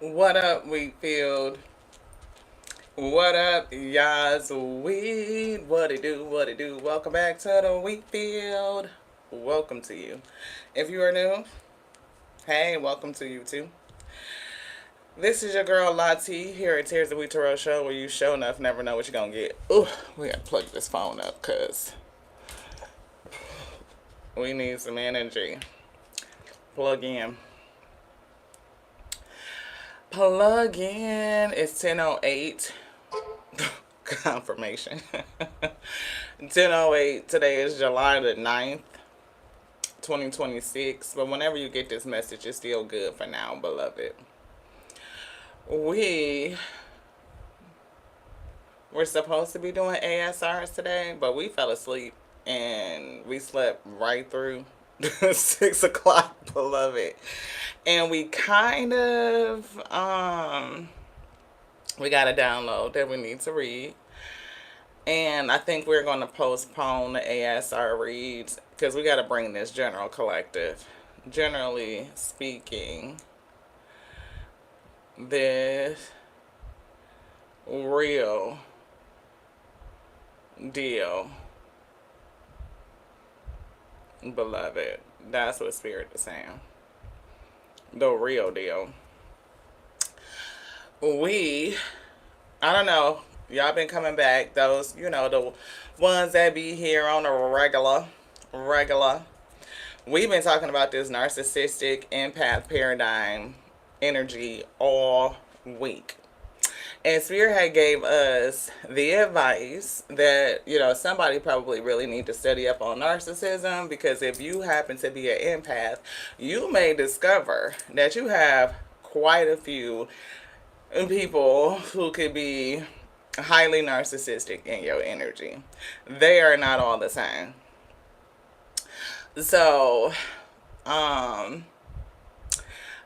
What up, Wheatfield? What up, y'all's weed? What it do? What it do? Welcome back to the Wheatfield. Welcome to you. If you are new, hey, welcome to you too. This is your girl Lati here at Tears of Wheat Tarot Show, where you show enough never know what you're gonna get. Ooh, we gotta plug this phone up because we need some energy. Plug in. Plug in. It's 10:08. Confirmation. 10:08. Today is July the 9th, 2026. But whenever you get this message, it's still good for now, beloved. We were supposed to be doing ASRs today, but we fell asleep and we slept right through 6 o'clock, beloved. And we kind of, we got a download that we need to read. And I think we're going to postpone the ASR reads because we got to bring this general collective. Generally speaking, this real deal, beloved. That's what Spirit is saying. The real deal. I don't know. Y'all been coming back. Those, the ones that be here on a regular. We've been talking about this narcissistic empath paradigm energy all week. And Spirit had gave us the advice that, somebody probably really need to study up on narcissism, because if you happen to be an empath, you may discover that you have quite a few people who could be highly narcissistic in your energy. They are not all the same. So, I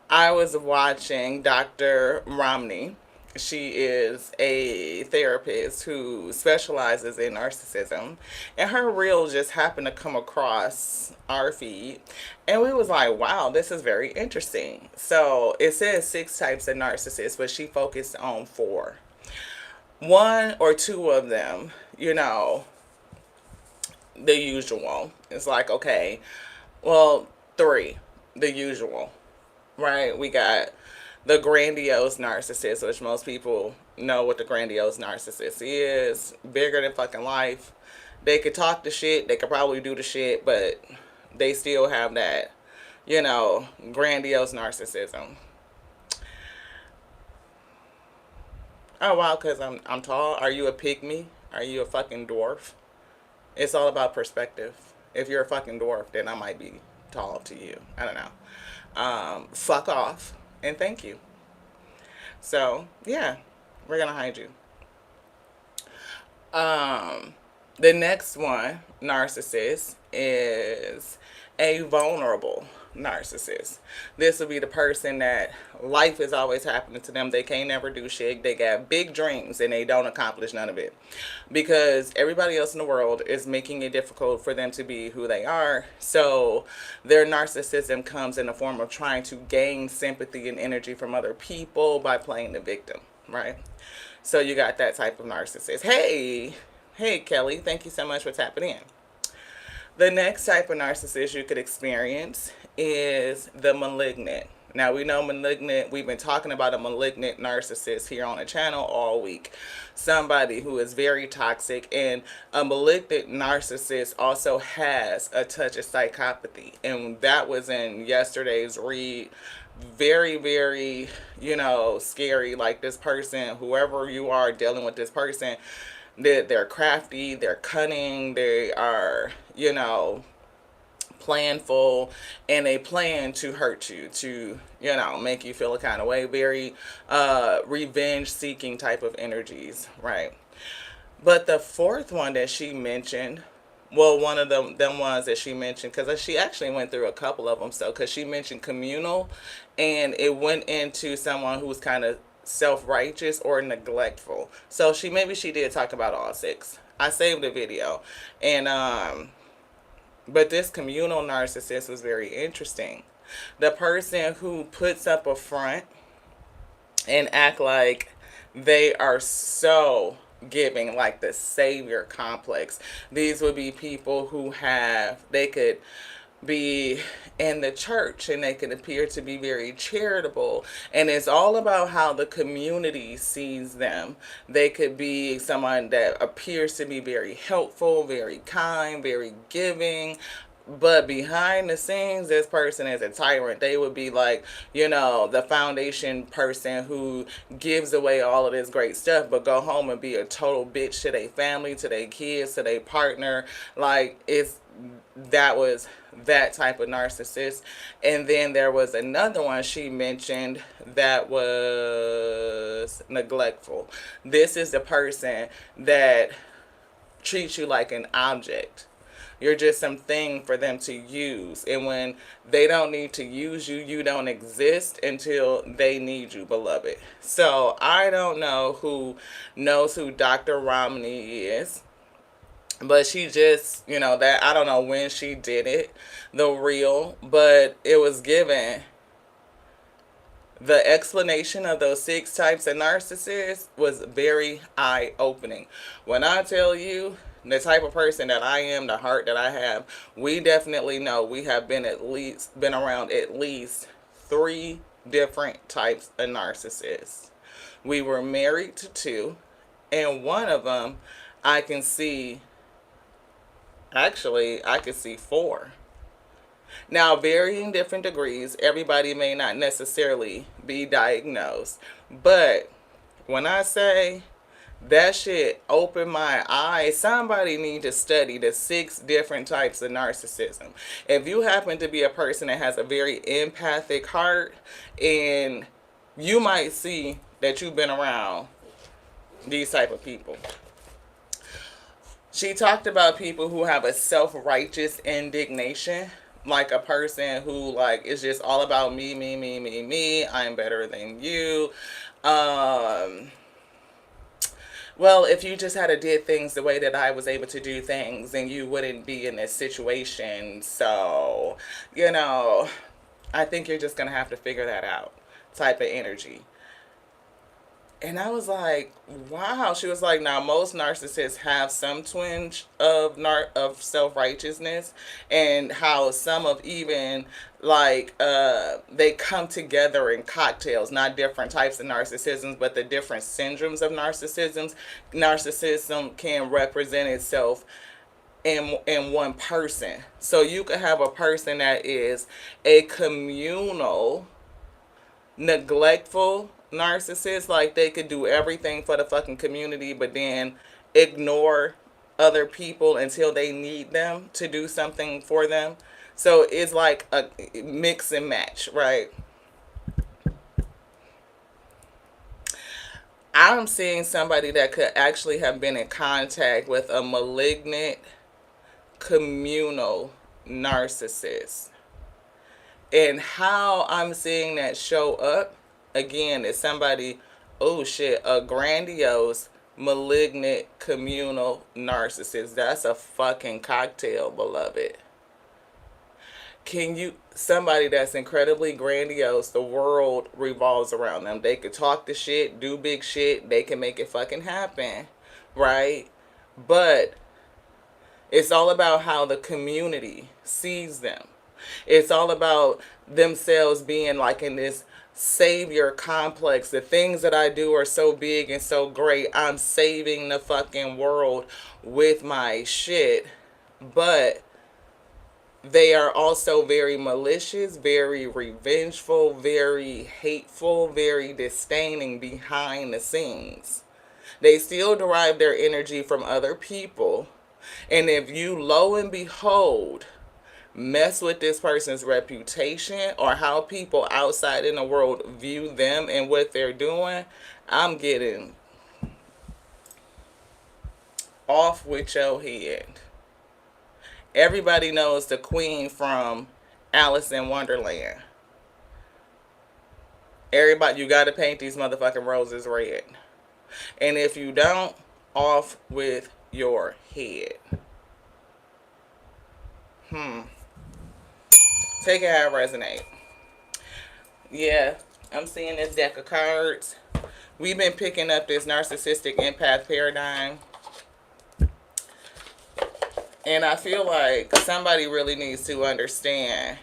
was watching Dr. Romney. She is a therapist who specializes in narcissism, and her reel just happened to come across our feed, and we was like, wow, this is very interesting. So it says 6 types of narcissists, but she focused on 4. One or two of them, the usual. It's like, okay, well, 3, the usual, right? We got the grandiose narcissist, which most people know what the grandiose narcissist is. Bigger than fucking life. They could talk the shit, they could probably do the shit, but they still have that, grandiose narcissism. Oh wow, because I'm tall. Are you a pygmy? Are you a fucking dwarf? It's all about perspective. If you're a fucking dwarf, then I might be tall to you. I don't know. Fuck off and thank you. So yeah, we're gonna hide you. Um, the next one, narcissist, is a vulnerable narcissist. This would be the person that life is always happening to them. They can't never do shit. They got big dreams and they don't accomplish none of it because everybody else in the world is making it difficult for them to be who they are. So their narcissism comes in the form of trying to gain sympathy and energy from other people by playing the victim, right? So you got that type of narcissist. Hey, Kelly, thank you so much for tapping in. The next type of narcissist you could experience is the malignant. Now, we know malignant, we've been talking about a malignant narcissist here on the channel all week. Somebody who is very toxic, and a malignant narcissist also has a touch of psychopathy. And that was in yesterday's read. Very, very, scary. Like, this person, whoever you are dealing with this person, they're crafty, they're cunning, they are, planful, and they plan to hurt you, to, make you feel a kind of way. Very revenge seeking type of energies, right? But the fourth one that she mentioned, well, one of them ones that she mentioned, because she actually went through a couple of them. So, because she mentioned communal, and it went into someone who was kind of self-righteous or neglectful. So she did talk about all 6. I saved the video, and but this communal narcissist was very interesting. The person who puts up a front and act like they are so giving, like the savior complex. These would be people who they could be in the church and they can appear to be very charitable, and it's all about how the community sees them. They could be someone that appears to be very helpful, very kind, very giving, but behind the scenes this person is a tyrant. They would be like, the foundation person who gives away all of this great stuff but go home and be a total bitch to their family, to their kids, to their partner. Like, that was that type of narcissist. And then there was another one she mentioned that was neglectful. This is the person that treats you like an object. You're just something for them to use. And when they don't need to use you, you don't exist until they need you, beloved. So I don't know who knows who Dr. Romney is. But she just, that I don't know when she did it, the real, but it was given. The explanation of those 6 types of narcissists was very eye opening. When I tell you the type of person that I am, the heart that I have, we definitely know we have been around at least 3 different types of narcissists. We were married to 2, and one of them I can see. Actually, I could see 4. Now, varying different degrees, everybody may not necessarily be diagnosed. But when I say that shit opened my eyes, somebody need to study the 6 different types of narcissism. If you happen to be a person that has a very empathic heart, and you might see that you've been around these type of people. She talked about people who have a self-righteous indignation, like a person who is just all about me, me, me, me, me. I'm better than you. Well, if you just had to did things the way that I was able to do things, then you wouldn't be in this situation. So, I think you're just gonna have to figure that out. Type of energy. And I was like, wow. She was like, now most narcissists have some twinge of self-righteousness, and how some of even they come together in cocktails, not different types of narcissisms, but the different syndromes of narcissisms. Narcissism can represent itself in one person. So you could have a person that is a communal, neglectful narcissist, like they could do everything for the fucking community but then ignore other people until they need them to do something for them. So it's like a mix and match, right? I'm seeing somebody that could actually have been in contact with a malignant communal narcissist. And how I'm seeing that show up again is somebody, oh shit, a grandiose, malignant, communal narcissist. That's a fucking cocktail, beloved. Somebody that's incredibly grandiose, the world revolves around them. They could talk the shit, do big shit, they can make it fucking happen, right? But it's all about how the community sees them. It's all about themselves being like in this savior complex. The things that I do are so big and so great. I'm saving the fucking world with my shit. But they are also very malicious, very revengeful, very hateful, very disdaining behind the scenes. They still derive their energy from other people. And if you, lo and behold, mess with this person's reputation or how people outside in the world view them and what they're doing, I'm getting off with your head. Everybody knows the queen from Alice in Wonderland. Everybody, you gotta paint these motherfucking roses red. And if you don't, off with your head. Take it how it resonate. Yeah, I'm seeing this deck of cards. We've been picking up this narcissistic empath paradigm. And I feel like somebody really needs to understand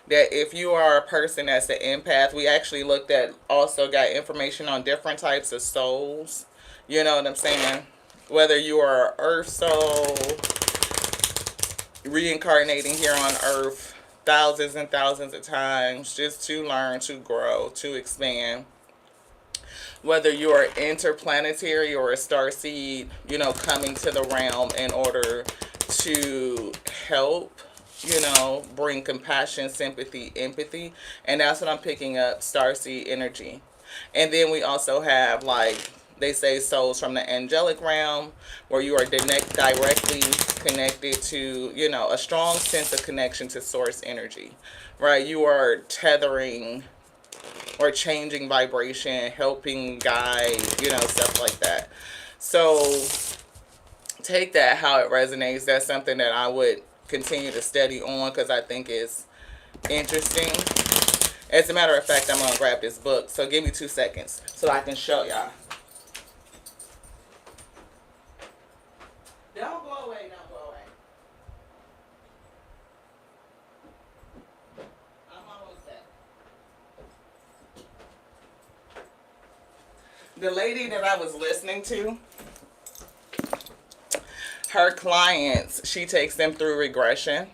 that if you are a person that's an empath, we actually looked at, also got information on different types of souls. You know what I'm saying? Whether you are an earth soul, reincarnating here on earth thousands and thousands of times just to learn, to grow, to expand. Whether you're interplanetary or a star seed, coming to the realm in order to help, bring compassion, sympathy, empathy. And that's what I'm picking up, starseed energy. And then we also have, like, they say souls from the angelic realm, where you are directly connected to, a strong sense of connection to source energy, right? You are tethering or changing vibration, helping guide, stuff like that. So take that how it resonates. That's something that I would continue to study on because I think it's interesting. As a matter of fact, I'm going to grab this book. So give me 2 seconds so I can show y'all. Don't go away, don't go away. I'm almost back. The lady that I was listening to, her clients, she takes them through regression.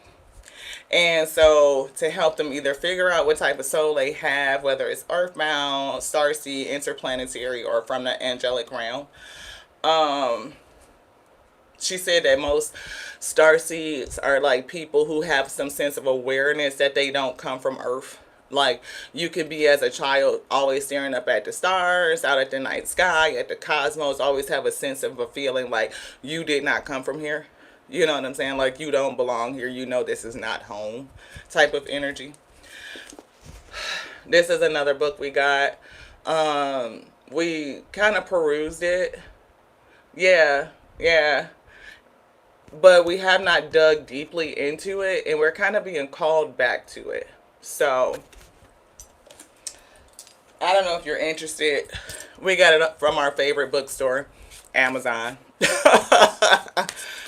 And so to help them either figure out what type of soul they have, whether it's earthbound, starseed, interplanetary, or from the angelic realm. She said that most starseeds are like people who have some sense of awareness that they don't come from earth. Like, you could be, as a child, always staring up at the stars, out at the night sky, at the cosmos, always have a sense of a feeling like you did not come from here. You know what I'm saying? Like, you don't belong here. This is not home type of energy. This is another book we got. We kind of perused it. Yeah. But we have not dug deeply into it, and we're kind of being called back to it. So I don't know if you're interested. We got it from our favorite bookstore, Amazon.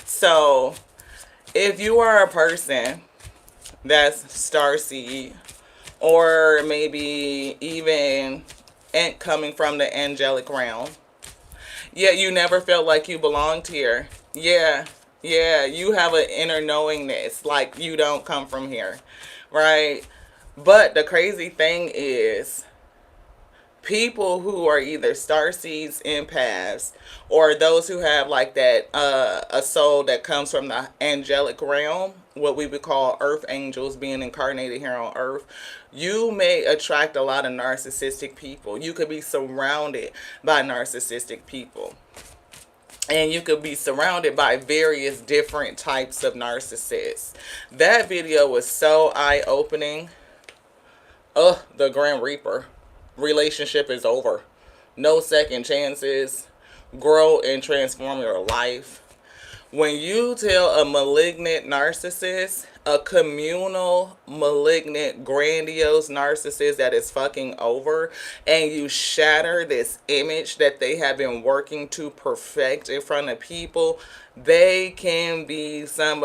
So if you are a person that's starseed, or maybe even coming from the angelic realm, yet you never felt like you belonged here. Yeah, you have an inner knowingness, like you don't come from here, right? But the crazy thing is, people who are either starseeds, empaths, or those who have like that a soul that comes from the angelic realm, what we would call earth angels being incarnated here on earth, you may attract a lot of narcissistic people. You could be surrounded by narcissistic people. And you could be surrounded by various different types of narcissists. That video was so eye-opening. The Grim Reaper. Relationship is over. No second chances. Grow and transform your life. When you tell a malignant narcissist, a communal, malignant, grandiose narcissist that is fucking over, and you shatter this image that they have been working to perfect in front of people, they can be some...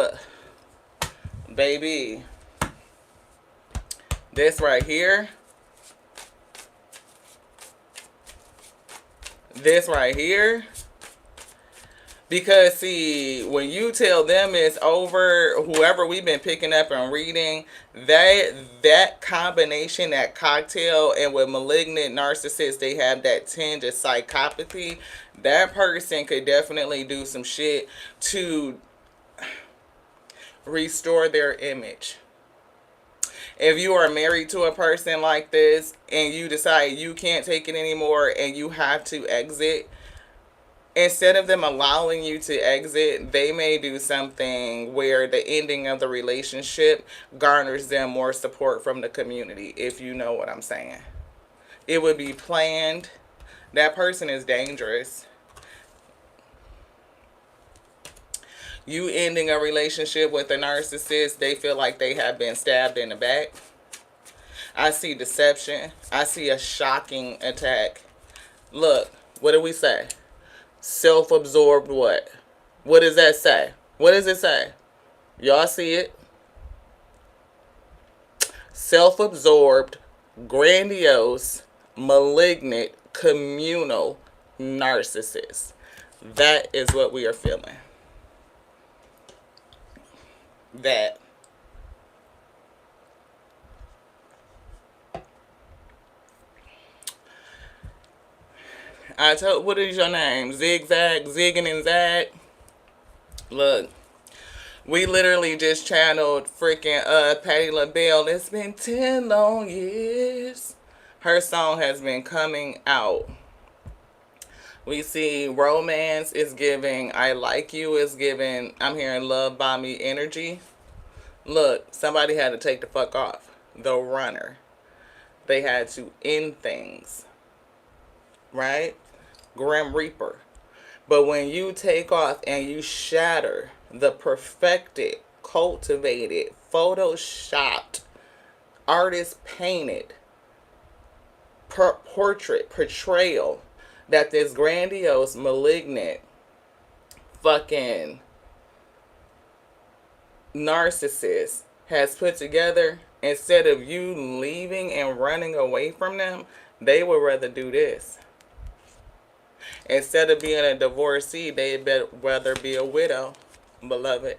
Baby, this right here, because see, when you tell them it's over, whoever we've been picking up and reading, that combination, that cocktail, and with malignant narcissists, they have that tinge of psychopathy. That person could definitely do some shit to restore their image. If you are married to a person like this and you decide you can't take it anymore and you have to exit, instead of them allowing you to exit, they may do something where the ending of the relationship garners them more support from the community, if you know what I'm saying. It would be planned. That person is dangerous. You ending a relationship with a narcissist, they feel like they have been stabbed in the back. I see deception. I see a shocking attack. Look, what do we say? Self-absorbed what? What does that say? What does it say? Y'all see it? Self-absorbed, grandiose, malignant, communal narcissist. That is what we are feeling. That. I told, what is your name? Zigzag, zigging and zag. Look, we literally just channeled freaking Patti LaBelle. It's been 10 long years. Her song has been coming out. We see romance is giving, I like you is giving, I'm hearing love bomb energy. Look, somebody had to take the fuck off. The runner. They had to end things. Right? Grim Reaper. But when you take off and you shatter the perfected, cultivated, photoshopped, artist painted portrayal that this grandiose, malignant, fucking narcissist has put together, instead of you leaving and running away from them, they would rather do this. Instead of being a divorcee, they'd rather be a widow, beloved.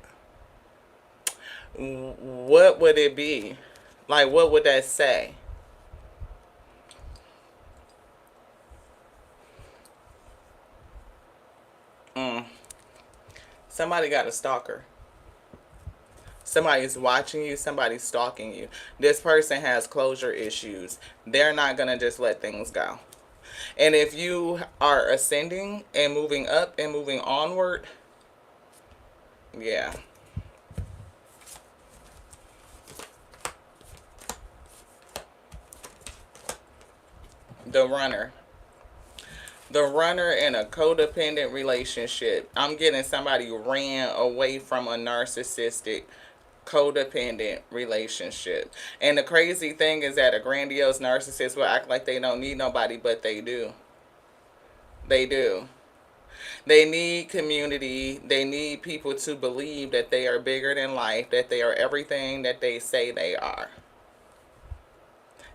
What would it be? Like, what would that say? Somebody got a stalker. Somebody's watching you. Somebody's stalking you. This person has closure issues. They're not going to just let things go. And if you are ascending and moving up and moving onward, yeah. The runner. The runner in a codependent relationship. I'm getting somebody ran away from a narcissistic, codependent relationship. And the crazy thing is that a grandiose narcissist will act like they don't need nobody, but they do. They do. They need community. They need people to believe that they are bigger than life, that they are everything that they say they are.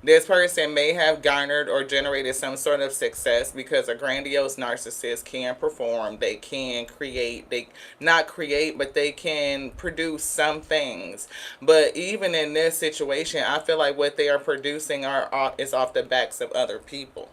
This person may have garnered or generated some sort of success because a grandiose narcissist can perform. They can create. They not create, but they can produce some things. But even in this situation, I feel like what they are producing is off the backs of other people.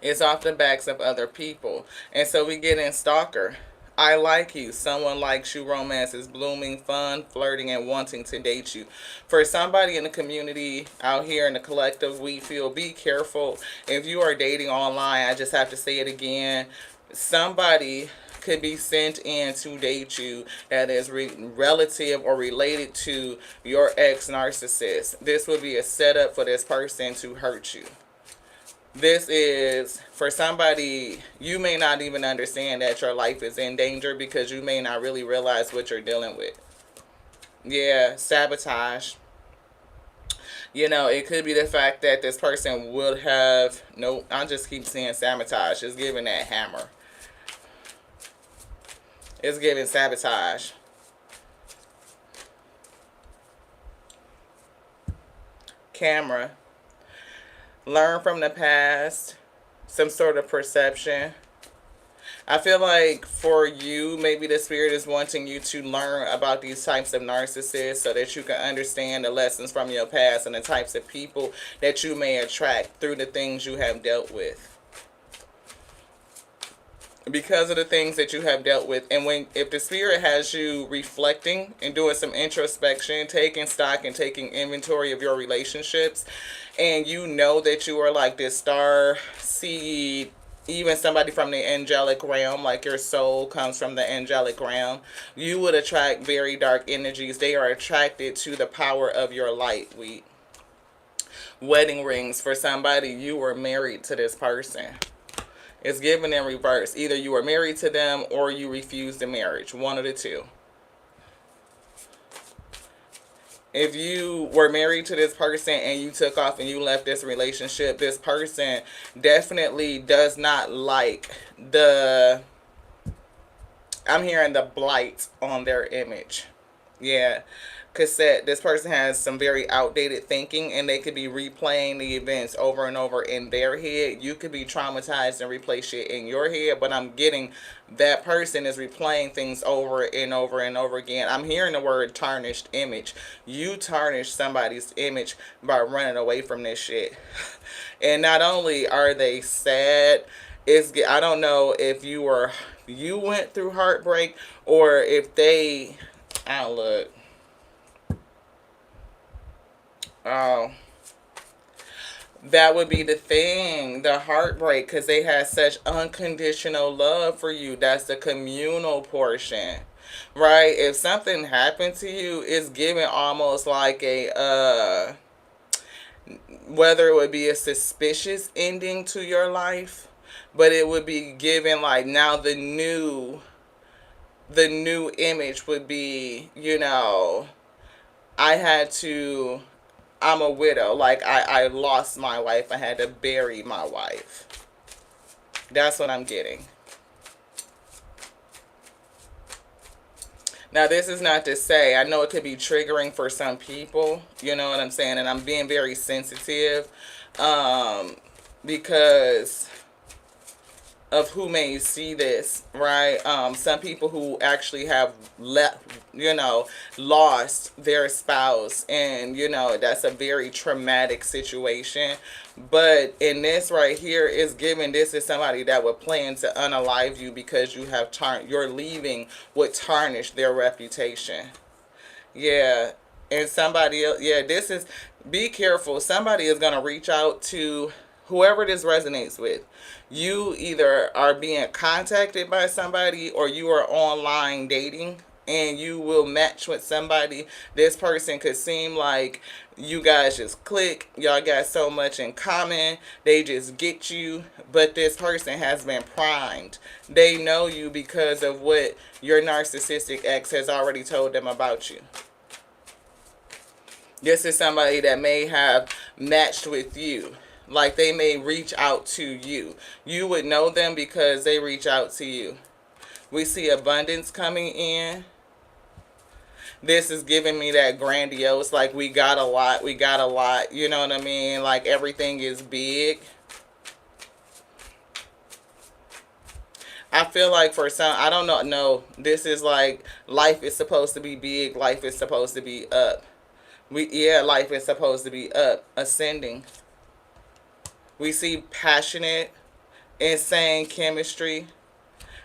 It's off the backs of other people. And so we get in stalker. I like you. Someone likes you. Romance is blooming, fun, flirting, and wanting to date you. For somebody in the community out here in the collective, we feel, be careful. If you are dating online, I just have to say it again. Somebody could be sent in to date you that is relative or related to your ex-narcissist. This would be a setup for this person to hurt you. This is for somebody, you may not even understand that your life is in danger because you may not really realize what you're dealing with. Yeah, sabotage. You know, it could be the fact that this person would have, no, I'll just keep saying sabotage. It's giving that hammer. It's giving sabotage. Camera. Learn from the past, some sort of perception. I feel like for you, maybe the spirit is wanting you to learn about these types of narcissists so that you can understand the lessons from your past and the types of people that you may attract through the things you have dealt with. Because of the things that you have dealt with. And if the spirit has you reflecting and doing some introspection, taking stock and taking inventory of your relationships, and you know that you are like this star seed, even somebody from the angelic realm, like your soul comes from the angelic realm, you would attract very dark energies. They are attracted to the power of your light. Wedding rings for somebody, you were married to this person. It's given in reverse. Either you were married to them or you refused the marriage. One of the two. If you were married to this person and you took off and you left this relationship, this person definitely does not like the, I'm hearing the blight on their image. Yeah. Cassette, this person has some very outdated thinking and they could be replaying the events over and over in their head. You could be traumatized and replay shit in your head, but I'm getting that person is replaying things over and over and over again. I'm hearing the word tarnished image. You tarnish somebody's image by running away from this shit. And not only are they sad, I don't know if you went through heartbreak or if they, I don't look. Oh, that would be the thing, the heartbreak, because they had such unconditional love for you. That's the communal portion, right? If something happened to you, it's given almost like whether it would be a suspicious ending to your life, but it would be given like now the new image would be, I had to, I'm a widow. Like, I lost my wife. I had to bury my wife. That's what I'm getting. Now, this is not to say, I know it could be triggering for some people. You know what I'm saying? And I'm being very sensitive because of who may see this, right? Some people who actually have lost their spouse, and that's a very traumatic situation. But in this right here is given, this is somebody that would plan to unalive you because you're leaving would tarnish their reputation. Yeah. And somebody else, yeah, be careful. Somebody is going to reach out to whoever this resonates with. You either are being contacted by somebody or you are online dating and you will match with somebody. This person could seem like you guys just click. Y'all got so much in common. They just get you. But this person has been primed. They know you because of what your narcissistic ex has already told them about you. This is somebody that may have matched with you. Like they may reach out to you. You would know them because they reach out to you. We see abundance coming in. This is giving me that grandiose, like we got a lot, you know what I mean? Like everything is big. I feel like for some, I don't know, no, this is like life is supposed to be big, life is supposed to be up. Life is supposed to be up, ascending. We see passionate, insane chemistry.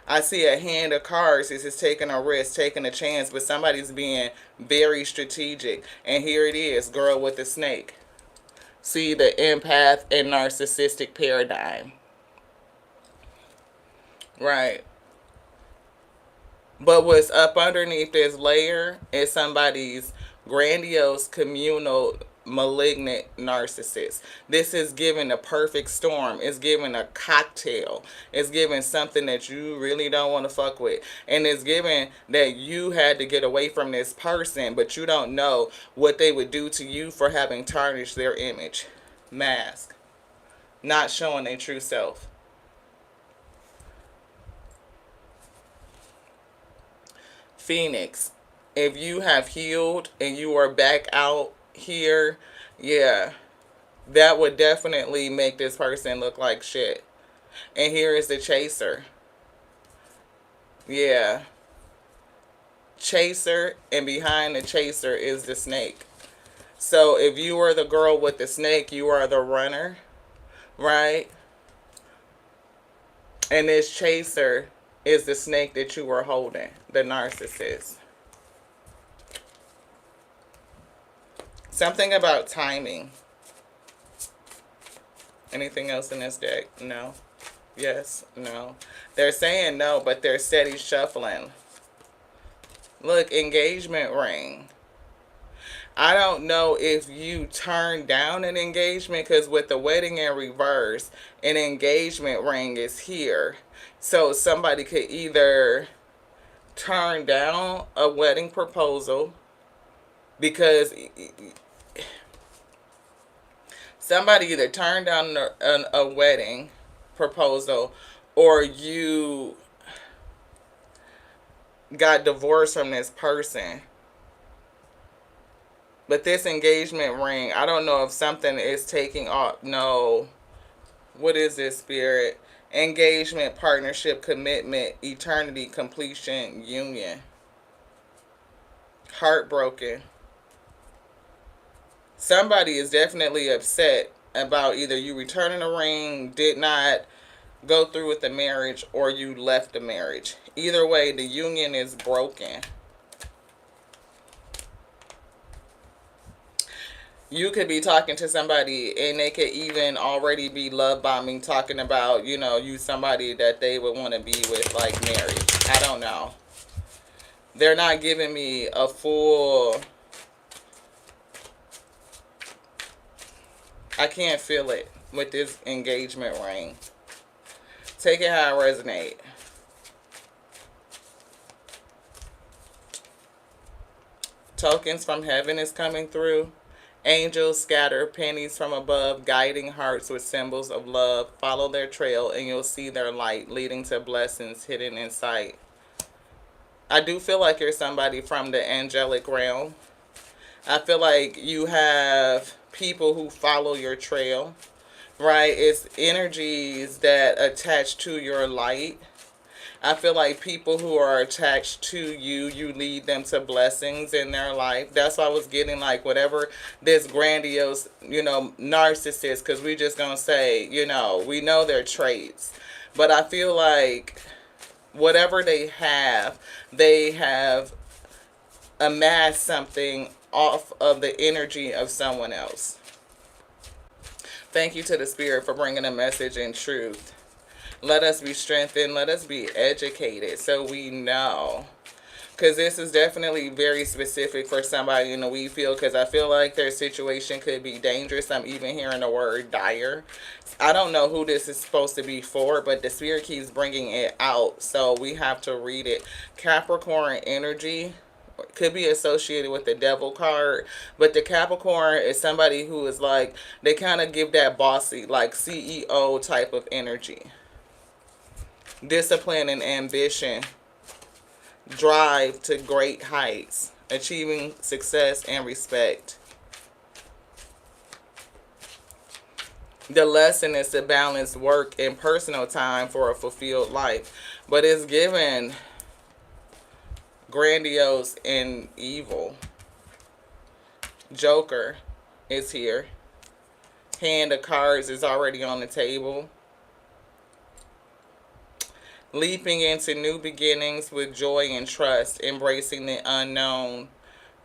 I see a hand of cards. This is taking a risk, taking a chance, but somebody's being very strategic. And here it is, girl with the snake. See the empath and narcissistic paradigm. Right. But what's up underneath this layer is somebody's grandiose, communal, malignant narcissist. This is giving a perfect storm. It's giving a cocktail. It's giving something that you really don't want to fuck with. And it's giving that you had to get away from this person, but you don't know what they would do to you for having tarnished their image. Mask. Not showing their true self. Phoenix. If you have healed and you are back out here, yeah, that would definitely make this person look like shit. And here is the chaser. Yeah. Chaser, and behind the chaser is the snake. So if you are the girl with the snake, you are the runner, right? And this chaser is the snake that you were holding, the narcissist. Something about timing. Anything else in this deck? No. Yes. No. They're saying no, but they're steady shuffling. Look, engagement ring. I don't know if you turned down an engagement, because with the wedding in reverse, an engagement ring is here. So somebody could either turn down a wedding proposal because somebody either turned down a wedding proposal, or you got divorced from this person. But this engagement ring, I don't know if something is taking off. No. What is this, Spirit? Engagement, partnership, commitment, eternity, completion, union. Heartbroken. Somebody is definitely upset about either you returning a ring, did not go through with the marriage, or you left the marriage. Either way, the union is broken. You could be talking to somebody and they could even already be love bombing, talking about, you somebody that they would want to be with, like married. I don't know. They're not giving me a full... I can't feel it with this engagement ring. Take it how it resonates. Tokens from heaven is coming through. Angels scatter pennies from above, guiding hearts with symbols of love. Follow their trail and you'll see their light, leading to blessings hidden in sight. I do feel like you're somebody from the angelic realm. I feel like you have people who follow your trail, right? It's energies that attach to your light. I feel like people who are attached to you, you lead them to blessings in their life. That's why I was getting like whatever this grandiose, narcissist, because we just going to say, we know their traits. But I feel like whatever they have amassed something off of the energy of someone else. Thank you to the Spirit for bringing a message in truth. Let us be strengthened. Let us be educated so we know. Because this is definitely very specific for somebody in the weed field. Because I feel like their situation could be dangerous. I'm even hearing the word dire. I don't know who this is supposed to be for, but the Spirit keeps bringing it out. So we have to read it. Capricorn energy could be associated with the devil card, but the Capricorn is somebody who is like, they kind of give that bossy, like CEO type of energy. Discipline and ambition, drive to great heights, achieving success and respect. The lesson is to balance work and personal time for a fulfilled life, but it's given grandiose and evil. Joker is here. Hand of cards is already on the table. Leaping into new beginnings with joy and trust, embracing the unknown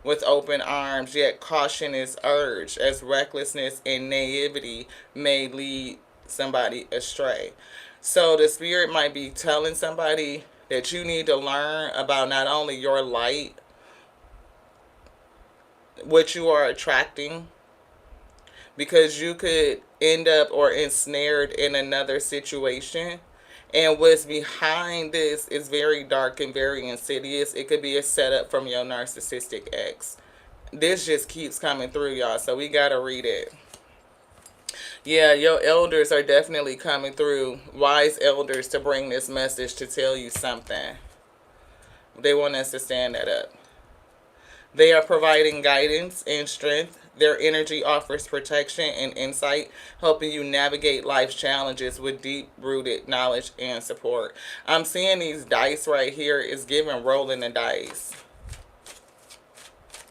with open arms, yet caution is urged, as recklessness and naivety may lead somebody astray. So the Spirit might be telling somebody that you need to learn about not only your light, what you are attracting, because you could end up or ensnared in another situation. And what's behind this is very dark and very insidious. It could be a setup from your narcissistic ex. This just keeps coming through, y'all, so we gotta read it. Yeah, your elders are definitely coming through. Wise elders to bring this message to tell you something. They want us to stand that up. They are providing guidance and strength. Their energy offers protection and insight, helping you navigate life's challenges with deep-rooted knowledge and support. I'm seeing these dice right here is giving rolling the dice.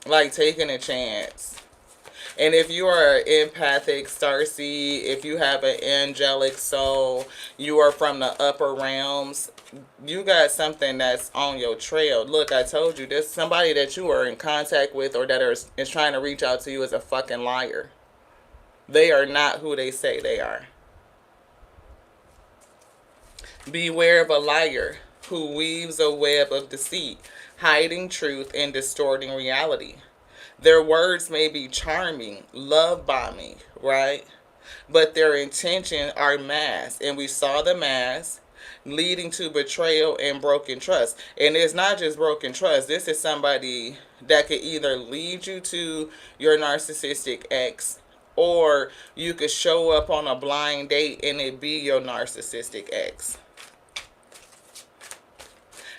Like taking a chance. And if you are empathic, starseed, if you have an angelic soul, you are from the upper realms, you got something that's on your trail. Look, I told you, there's somebody that you are in contact with or that is trying to reach out to you is a fucking liar. They are not who they say they are. Beware of a liar who weaves a web of deceit, hiding truth and distorting reality. Their words may be charming, love bombing, right? But their intentions are masked. And we saw the mask leading to betrayal and broken trust. And it's not just broken trust. This is somebody that could either lead you to your narcissistic ex, or you could show up on a blind date and it be your narcissistic ex.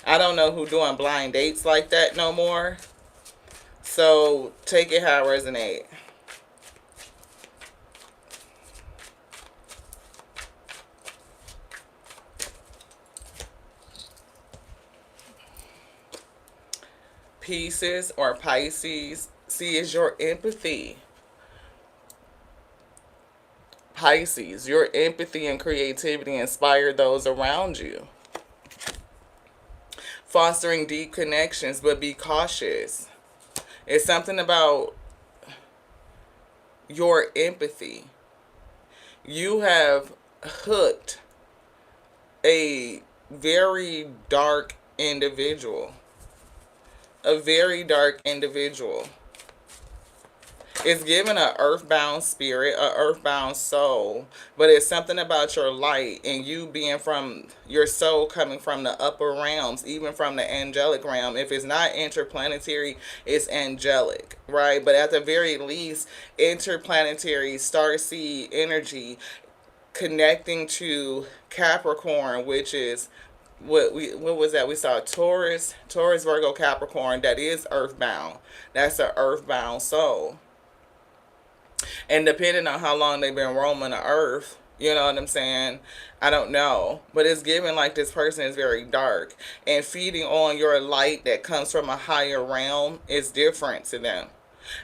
I don't know who doing blind dates like that no more. So take it how it resonates. Pieces or Pisces, see, is your empathy. Pisces, your empathy and creativity inspire those around you. Fostering deep connections, but be cautious. It's something about your empathy. You have hooked a very dark individual. A very dark individual. It's given an earthbound spirit, an earthbound soul, but it's something about your light and you being from your soul coming from the upper realms, even from the angelic realm. If it's not interplanetary, it's angelic, right? But at the very least, interplanetary starseed energy connecting to Capricorn, which is what was that? We saw Taurus, Virgo, Capricorn. That is earthbound. That's an earthbound soul. And depending on how long they've been roaming the earth, you know what I'm saying? I don't know. But it's given like this person is very dark. And feeding on your light that comes from a higher realm is different to them.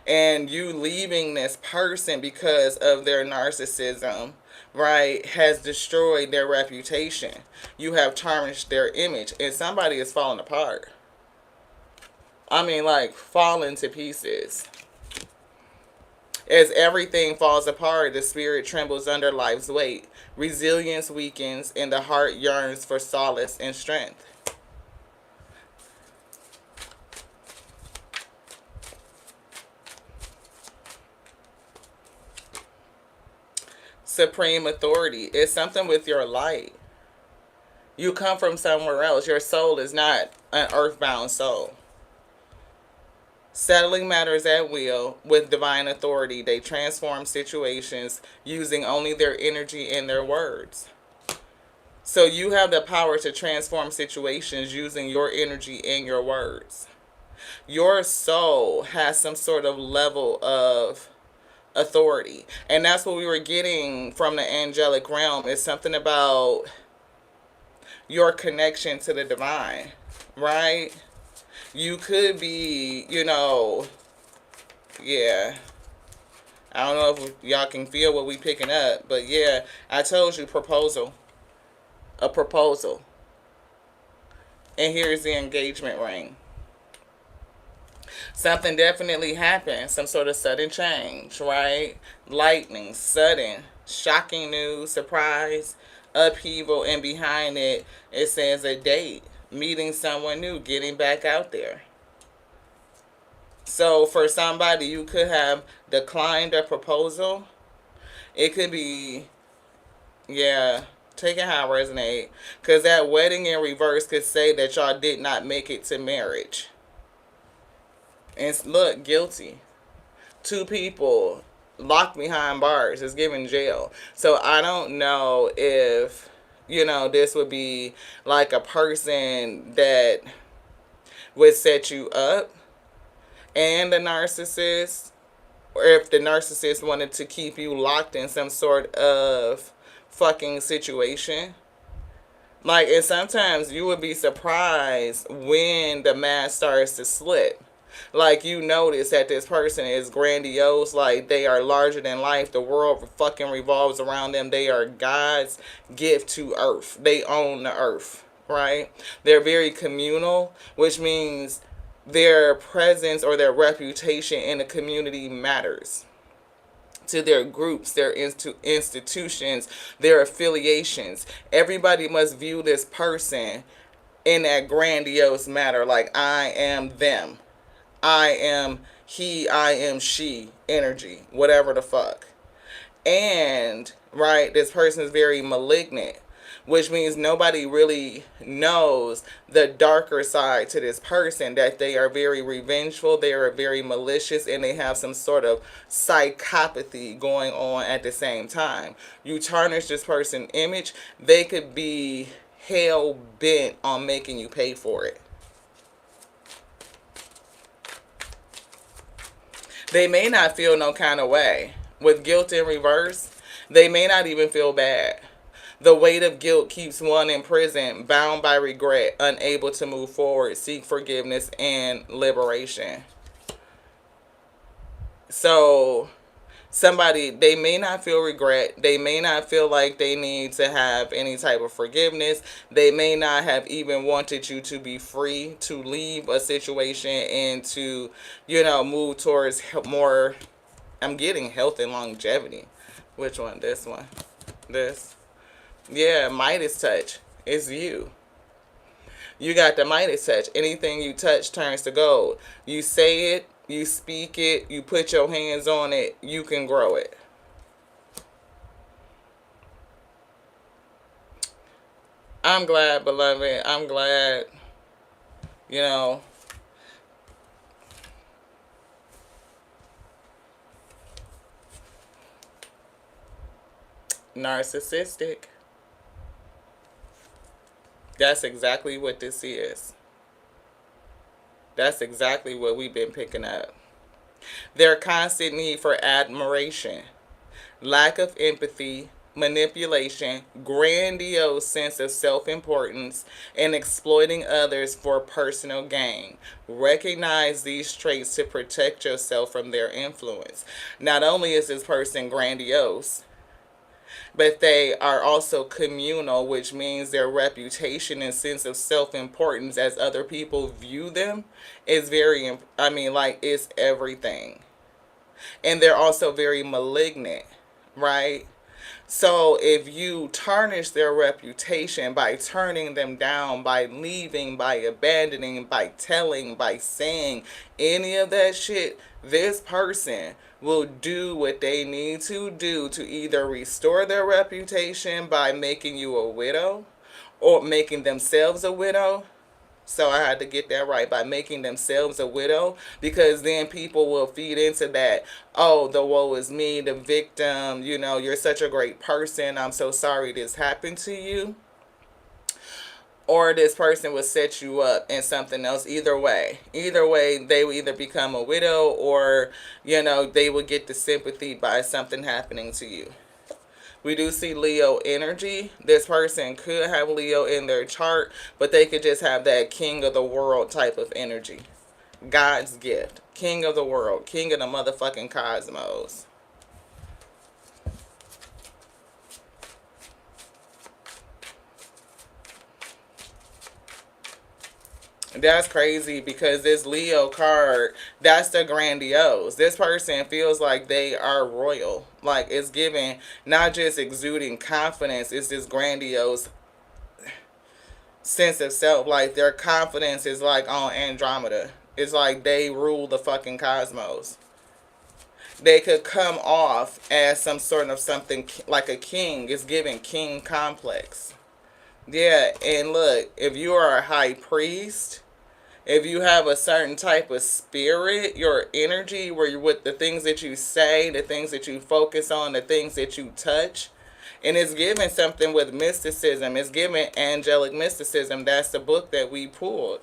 And you leaving this person because of their narcissism, right, has destroyed their reputation. You have tarnished their image. And somebody is falling apart. I mean, like, falling to pieces. As everything falls apart, the spirit trembles under life's weight. Resilience weakens, and the heart yearns for solace and strength. Supreme authority is something with your light. You come from somewhere else. Your soul is not an earthbound soul. Settling matters at will with divine authority, they transform situations using only their energy and their words. So you have the power to transform situations using your energy and your words. Your soul has some sort of level of authority. And that's what we were getting from the angelic realm. It's something about your connection to the divine, right? You could be, yeah. I don't know if y'all can feel what we picking up, but yeah, I told you proposal. A proposal. And here's the engagement ring. Something definitely happened. Some sort of sudden change, right? Lightning, sudden, shocking news, surprise, upheaval, and behind it, it says a date. Meeting someone new, getting back out there. So for somebody, you could have declined a proposal. It could be, yeah, take it how it resonates. Because that wedding in reverse could say that y'all did not make it to marriage. And look, guilty. 2 people locked behind bars is given jail. So I don't know if this would be like a person that would set you up and the narcissist, or if the narcissist wanted to keep you locked in some sort of fucking situation. Like, and sometimes you would be surprised when the mask starts to slip. Like, you notice that this person is grandiose, like they are larger than life. The world fucking revolves around them. They are God's gift to earth. They own the earth, right? They're very communal, which means their presence or their reputation in the community matters to their groups, their institutions, their affiliations. Everybody must view this person in that grandiose manner, like I am them. I am he, I am she whatever the fuck. And, right, this person is very malignant. which means nobody really knows the darker side to this person, that they are very revengeful, they are very malicious, and they have some sort of psychopathy going on at the same time. You tarnish this person's image, they could be hell bent on making you pay for it. They may not feel no kind of way. With guilt in reverse, they may not even feel bad. The weight of guilt keeps one in prison, bound by regret, unable to move forward, seek forgiveness and liberation. So, somebody, they may not feel regret. They may not feel like they need to have any type of forgiveness. They may not have even wanted you to be free to leave a situation and to, move towards more. I'm getting health and longevity. Which one? This one. This. Yeah, Midas touch. It's you. You got the Midas touch. Anything you touch turns to gold. You say it, you speak it, you put your hands on it, you can grow it. I'm glad, beloved. I'm glad, you know, narcissistic. That's exactly what this is. That's exactly what we've been picking up. Their constant need for admiration, lack of empathy, manipulation, grandiose sense of self-importance, and exploiting others for personal gain. Recognize these traits to protect yourself from their influence. Not only is this person grandiose, but they are also communal, which means their reputation and sense of self-importance as other people view them is very, like, it's everything. And they're also very malignant, right? So if you tarnish their reputation by turning them down, by leaving, by abandoning, by telling, by saying any of that shit, this person will do what they need to do to either restore their reputation by making you a widow or making themselves a widow. So I had to get that right, by making themselves a widow, because then people will feed into that. Oh, the woe is me, the victim, you're such a great person, I'm so sorry this happened to you. Or this person will set you up in something else. Either way, they will either become a widow, or they will get the sympathy by something happening to you. We do see Leo energy. This person could have Leo in their chart, but they could just have that king of the world type of energy. God's gift. King of the world. King of the motherfucking cosmos. That's crazy, because this Leo card, that's the grandiose. This person feels like they are royal. Like, it's giving, not just exuding confidence, it's this grandiose sense of self. Like, their confidence is like on Andromeda. It's like they rule the fucking cosmos. They could come off as some sort of something like a king. It's giving king complex. Yeah, and look, if you are a high priest, if you have a certain type of spirit, your energy, where you, with the things that you say, the things that you focus on, the things that you touch, and it's giving something with mysticism. It's giving angelic mysticism. That's the book that we pulled.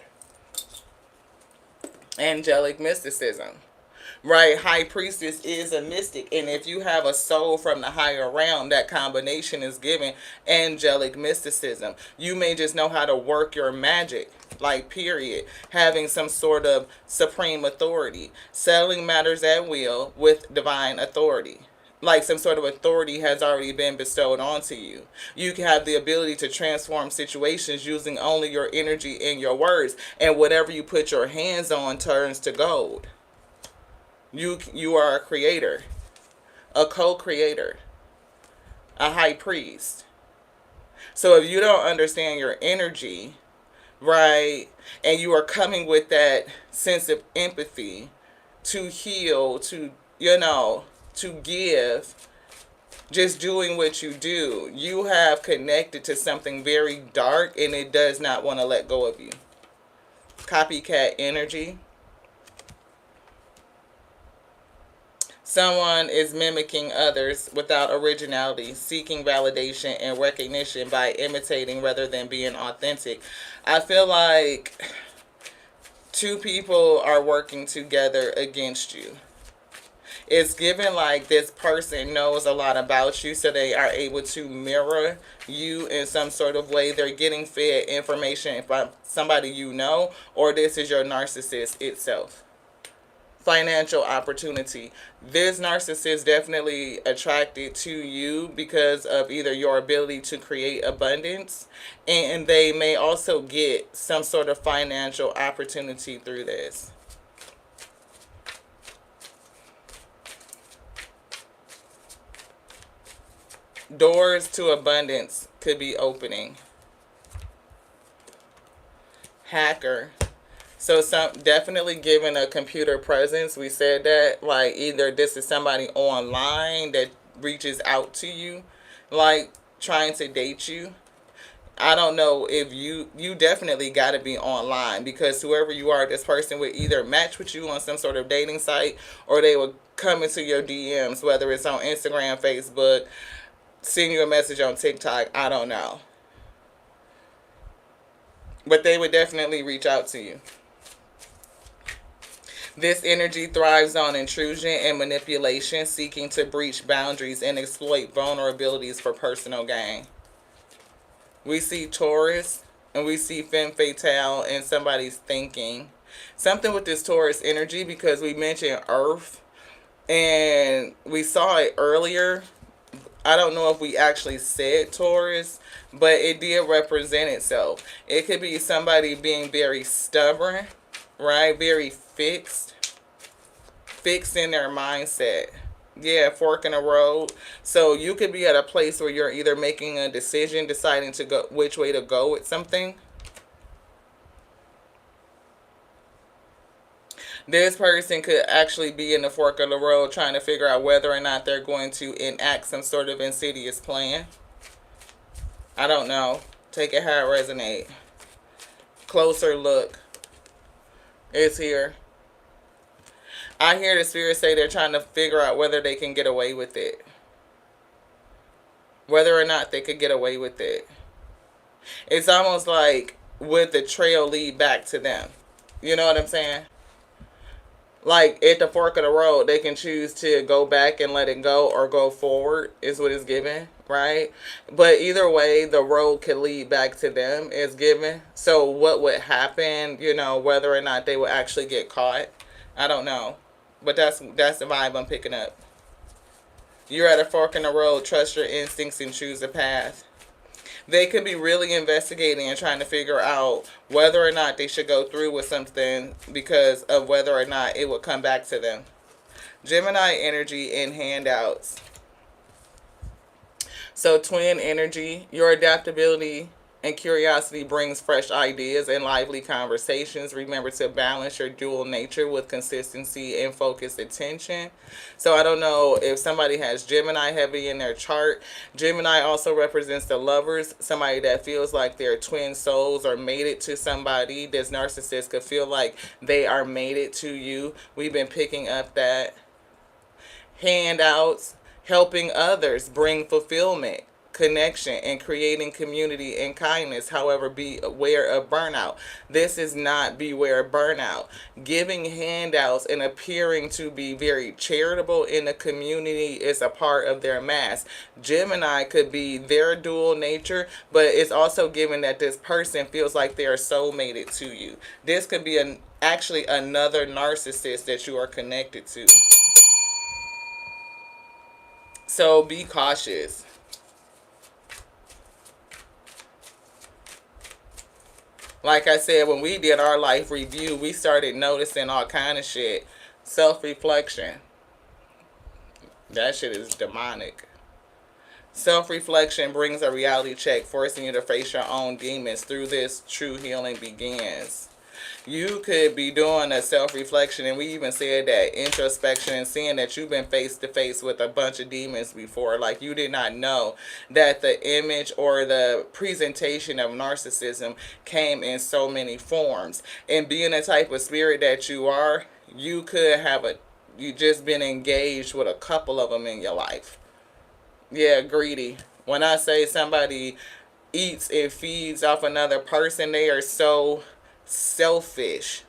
Angelic mysticism. Right? High priestess is a mystic. And if you have a soul from the higher realm, that combination is giving angelic mysticism. You may just know how to work your magic. Like, period. Having some sort of supreme authority. Settling matters at will with divine authority. Like, some sort of authority has already been bestowed onto you. You can have the ability to transform situations using only your energy and your words. And whatever you put your hands on turns to gold. You are a creator. A co-creator. A high priest. So if you don't understand your energy, right, and you are coming with that sense of empathy to heal, to, to give, just doing what you do. You have connected to something very dark and it does not want to let go of you. Copycat energy. Someone is mimicking others without originality, seeking validation and recognition by imitating rather than being authentic. I feel like two people are working together against you. It's given like this person knows a lot about you, so they are able to mirror you in some sort of way. They're getting fed information from somebody you know, or this is your narcissist itself. Financial opportunity. This narcissist definitely attracted to you because of either your ability to create abundance, and they may also get some sort of financial opportunity through this. Doors to abundance could be opening. Hacker. So some definitely given a computer presence. We said that like either this is somebody online that reaches out to you, like trying to date you. I don't know if you definitely got to be online, because whoever you are, this person would either match with you on some sort of dating site, or they would come into your DMs, whether it's on Instagram, Facebook, send you a message on TikTok. I don't know, but they would definitely reach out to you. This energy thrives on intrusion and manipulation, seeking to breach boundaries and exploit vulnerabilities for personal gain. We see Taurus and we see femme fatale in somebody's thinking. Something with this Taurus energy, because we mentioned Earth and we saw it earlier. I don't know if we actually said Taurus, but it did represent itself. It could be somebody being very stubborn, right? Very fixed in their mindset. Yeah, fork in the road. So you could be at a place where you're either making a decision, deciding to go which way to go with something. This person could actually be in the fork of the road trying to figure out whether or not they're going to enact some sort of insidious plan. I don't know. Take it how it resonates. Closer look is here. I hear the spirit say they're trying to figure out whether they can get away with it. Whether or not they could get away with it. It's almost like, would the trail lead back to them? You know what I'm saying? Like at the fork of the road, they can choose to go back and let it go, or go forward is what it's given, right? But either way, the road could lead back to them is given. So what would happen, whether or not they would actually get caught, I don't know. But that's the vibe I'm picking up. You're at a fork in the road. Trust your instincts and choose a path. They could be really investigating and trying to figure out whether or not they should go through with something because of whether or not it would come back to them. Gemini energy in handouts. So twin energy, your adaptability and curiosity brings fresh ideas and lively conversations. Remember to balance your dual nature with consistency and focused attention. So I don't know if somebody has Gemini heavy in their chart. Gemini also represents the lovers, somebody that feels like they're twin souls or mated to somebody. This narcissist could feel like they are mated to you. We've been picking up that. Handouts, helping others bring fulfillment, connection, and creating community and kindness. However, be aware of burnout. This is not beware of burnout. Giving handouts and appearing to be very charitable in the community is a part of their mask. Gemini could be their dual nature, but it's also given that this person feels like they are soulmated to you. This could be actually another narcissist that you are connected to. So be cautious. Like I said, when we did our life review, we started noticing all kind of shit. Self-reflection. That shit is demonic. Self-reflection brings a reality check, forcing you to face your own demons. Through this, true healing begins. You could be doing a self-reflection, and we even said that introspection, and seeing that you've been face to face with a bunch of demons before. Like, you did not know that the image or the presentation of narcissism came in so many forms. And being the type of spirit that you are, you could have you just been engaged with a couple of them in your life. Yeah, greedy. When I say somebody eats and feeds off another person, they are so selfish,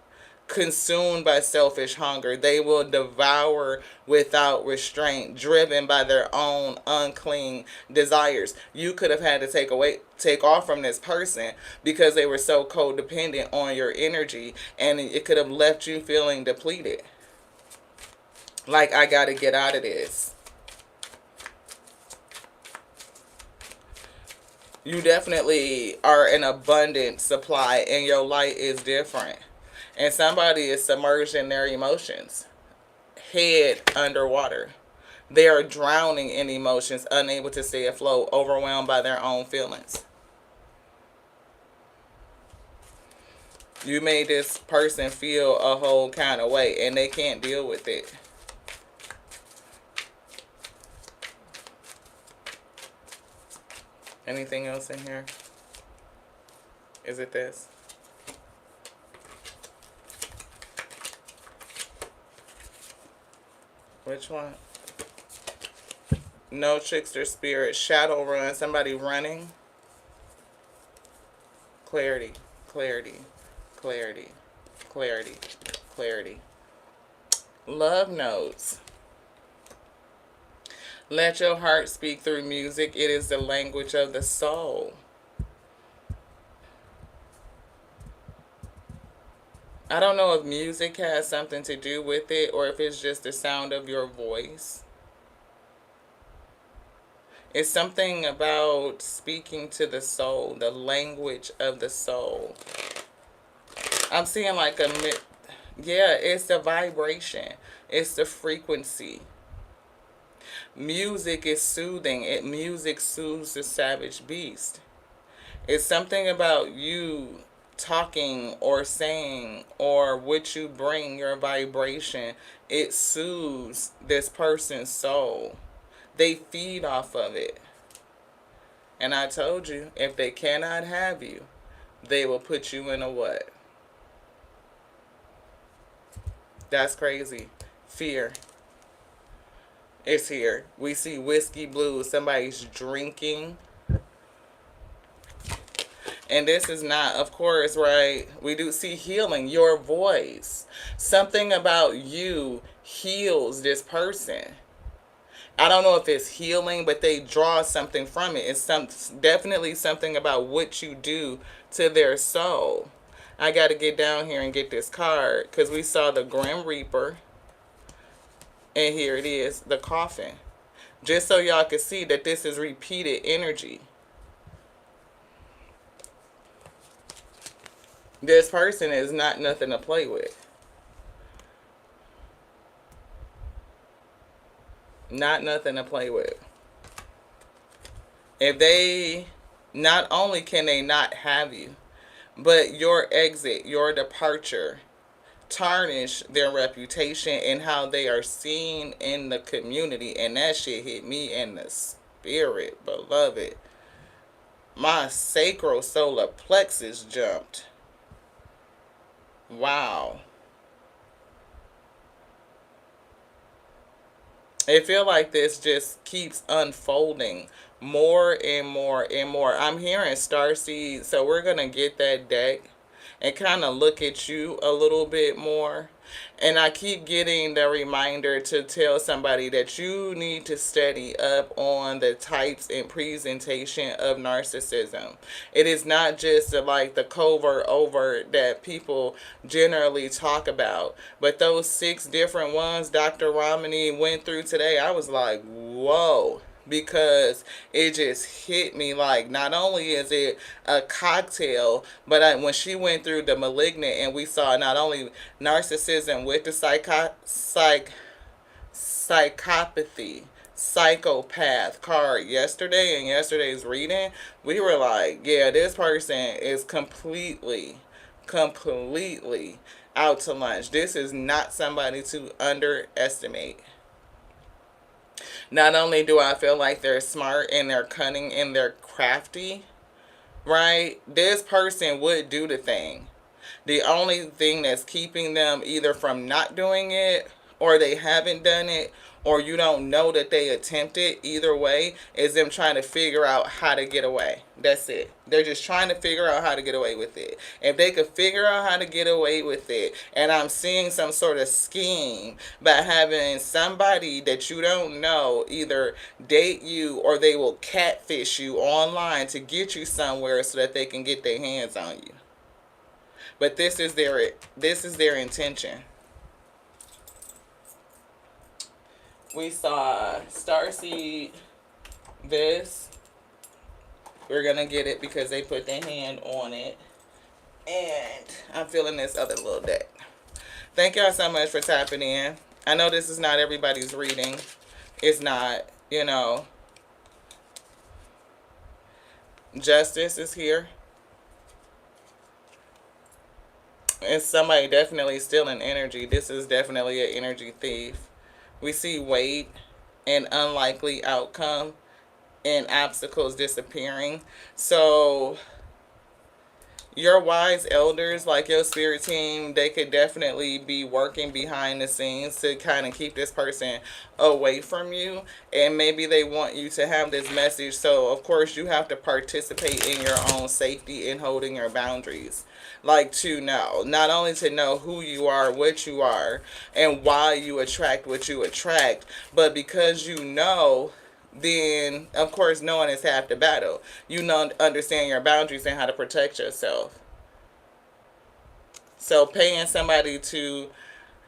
consumed by selfish hunger. They will devour without restraint, driven by their own unclean desires. You could have had to take off from this person because they were so codependent on your energy, and it could have left you feeling depleted. Like, I got to get out of this. You definitely are an abundant supply, and your light is different. And somebody is submerged in their emotions, head underwater. They are drowning in emotions, unable to stay afloat, overwhelmed by their own feelings. You made this person feel a whole kind of way, and they can't deal with it. Anything else in here? Is it this? Which one? No trickster spirit. Shadow run. Somebody running. Clarity. Clarity. Clarity. Clarity. Clarity. Love notes. Let your heart speak through music. It is the language of the soul. I don't know if music has something to do with it or if it's just the sound of your voice. It's something about speaking to the soul, the language of the soul. I'm seeing like yeah, it's the vibration. It's the frequency. Music is soothing. Music soothes the savage beast. It's something about you talking or saying or what you bring, your vibration. It soothes this person's soul. They feed off of it. And I told you, if they cannot have you, they will put you in a what? That's crazy. Fear. It's here. We see whiskey blues. Somebody's drinking. And this is not, of course, right? We do see healing. Your voice. Something about you heals this person. I don't know if it's healing, but they draw something from it. It's definitely something about what you do to their soul. I got to get down here and get this card because we saw the Grim Reaper. And here it is, the coffin. Just so y'all can see that this is repeated energy. This person is not nothing to play with. Not nothing to play with. If they, not only can they not have you, but your exit, your departure, tarnish their reputation and how they are seen in the community. And that shit hit me in the spirit, beloved. My sacral solar plexus jumped. Wow. It feel like this just keeps unfolding more and more and more. I'm hearing starseed, so we're going to get that deck and kind of look at you a little bit more. And I keep getting the reminder to tell somebody that you need to study up on the types and presentation of narcissism. It is not just like the covert overt that people generally talk about, but those 6 different ones Dr. Romney went through today, I was like, whoa. Because it just hit me like, not only is it a cocktail, but when she went through the malignant and we saw not only narcissism with the psychopathy, psychopath card yesterday in yesterday's reading, we were like, yeah, this person is completely completely out to lunch. This is not somebody to underestimate. Not only do I feel like they're smart and they're cunning and they're crafty, right? This person would do the thing. The only thing that's keeping them either from not doing it, or they haven't done it, or you don't know that they attempted, either way, is them trying to figure out how to get away. That's it. They're just trying to figure out how to get away with it. If they could figure out how to get away with it, and I'm seeing some sort of scheme by having somebody that you don't know either date you, or they will catfish you online to get you somewhere so that they can get their hands on you. But this is their intention. We saw Starseed. This, we're gonna get it because they put their hand on it, and I'm feeling this other little deck. Thank y'all so much for tapping in. I know this is not everybody's reading. It's not, you know. Justice is here. It's somebody definitely stealing energy. This is definitely an energy thief. We see weight and unlikely outcome and obstacles disappearing. So your wise elders, like your spirit team, they could definitely be working behind the scenes to kind of keep this person away from you. And maybe they want you to have this message. So, of course, you have to participate in your own safety and holding your boundaries. Like, to know, not only to know who you are, what you are, and why you attract what you attract, but because you know, then of course knowing is half the battle. You know, understand your boundaries and how to protect yourself. So paying somebody to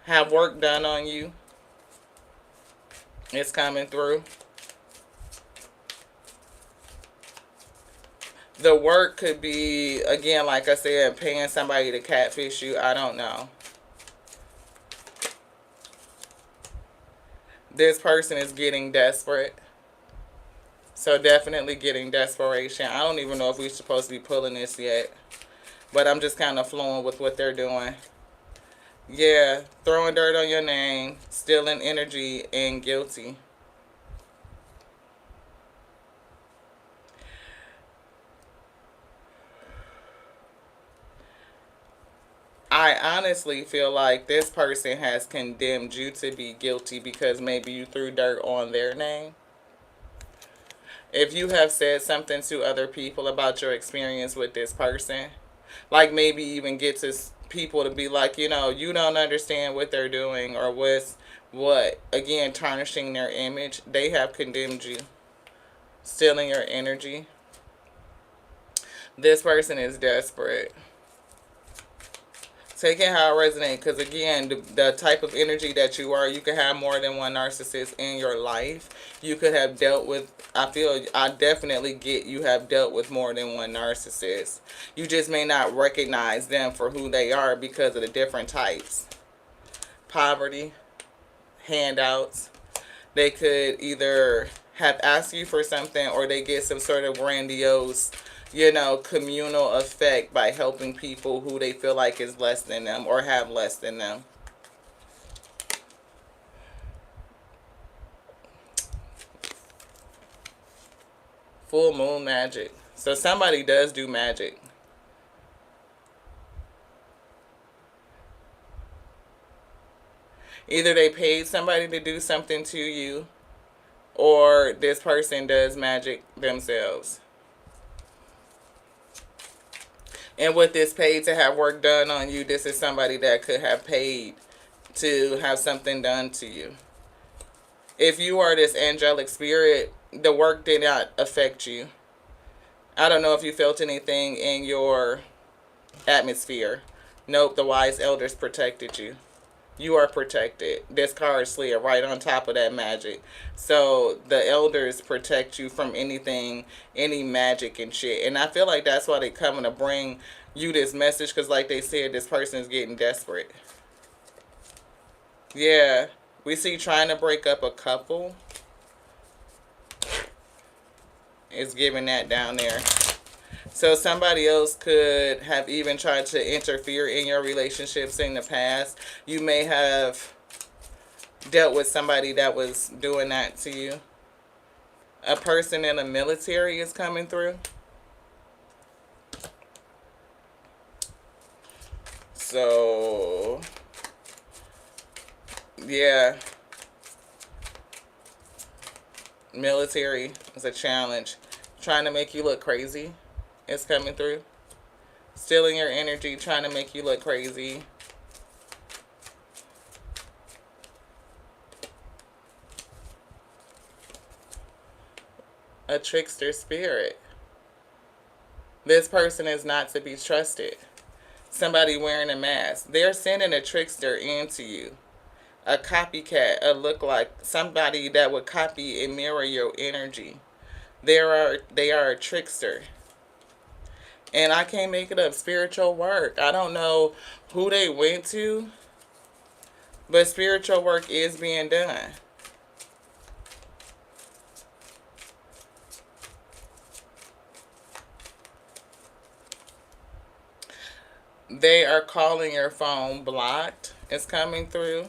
have work done on you is coming through. The work could be, again, like I said, paying somebody to catfish you. I don't know. This person is getting desperate. So definitely getting desperation. I don't even know if we're supposed to be pulling this yet. But I'm just kind of flowing with what they're doing. Yeah, throwing dirt on your name, stealing energy, and guilty. I honestly feel like this person has condemned you to be guilty because maybe you threw dirt on their name. If you have said something to other people about your experience with this person, like maybe even get to people to be like, you know, you don't understand what they're doing, or what, again, tarnishing their image, they have condemned you, stealing your energy. This person is desperate. Take it how it resonates, because again, the type of energy that you are, you could have more than one narcissist in your life. You could have dealt with, I definitely get you have dealt with more than one narcissist. You just may not recognize them for who they are because of the different types. Poverty, handouts. They could either have asked you for something, or they get some sort of grandiose, you know, communal effect by helping people who they feel like is less than them or have less than them. Full moon magic. So somebody does do magic. Either they paid somebody to do something to you, or this person does magic themselves. And with this paid to have work done on you, this is somebody that could have paid to have something done to you. If you are this angelic spirit, the work did not affect you. I don't know if you felt anything in your atmosphere. Nope, the wise elders protected you. You are protected. This card slid right on top of that magic. So the elders protect you from anything, any magic and shit. And I feel like that's why they coming to bring you this message, because like they said, this person is getting desperate. Yeah, we see trying to break up a couple. It's giving that down there. So somebody else could have even tried to interfere in your relationships in the past. You may have dealt with somebody that was doing that to you. A person in the military is coming through. So, yeah, military is a challenge. Trying to make you look crazy is coming through. Stealing your energy, trying to make you look crazy. A trickster spirit. This person is not to be trusted. Somebody wearing a mask. They're sending a trickster into you. A copycat, a look-like, somebody that would copy and mirror your energy. They are a trickster. And I can't make it up. Spiritual work. I don't know who they went to, but spiritual work is being done. They are calling your phone blocked. It's coming through.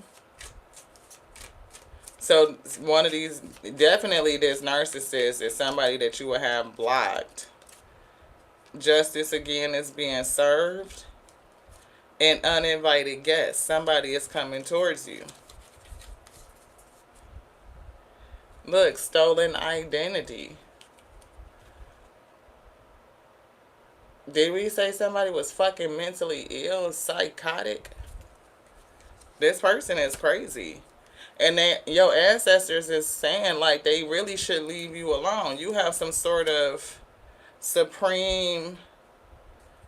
So one of these, definitely this narcissist is somebody that you will have blocked. Justice again is being served. An uninvited guest. Somebody is coming towards you. Look, stolen identity. Did we say somebody was fucking mentally ill, psychotic? This person is crazy. And your ancestors is saying like they really should leave you alone. You have some sort of supreme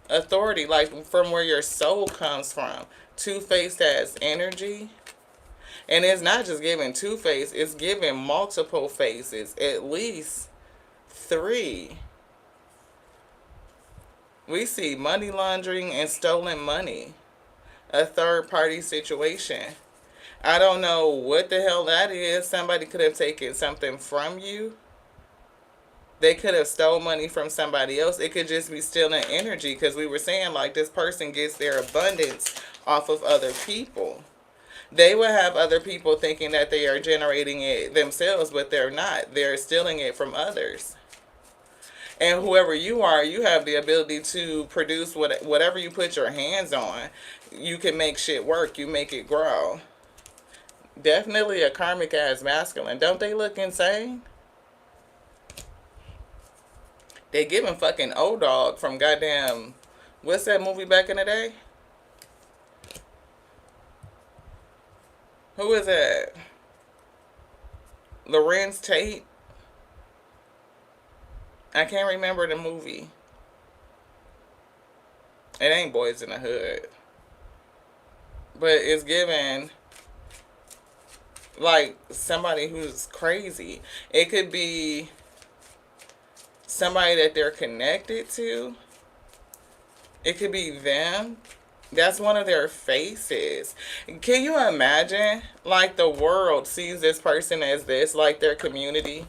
authority, like from where your soul comes from. Two-faced has energy. And it's not just giving two-face, it's giving multiple faces, at least 3. We see money laundering and stolen money. A third-party situation. I don't know what the hell that is. Somebody could have taken something from you. They could have stole money from somebody else. It could just be stealing energy, because we were saying like this person gets their abundance off of other people. They will have other people thinking that they are generating it themselves, but they're not. They're stealing it from others. And whoever you are, you have the ability to produce whatever you put your hands on. You can make shit work. You make it grow. Definitely a karmic ass masculine. Don't they look insane? They giving fucking O-Dog from goddamn, what's that movie back in the day? Who is that? Lorenz Tate? I can't remember the movie. It ain't Boys in the Hood. But it's given like somebody who's crazy. It could be somebody that they're connected to. It could be them. That's one of their faces. Can you imagine? Like the world sees this person as this, like their community.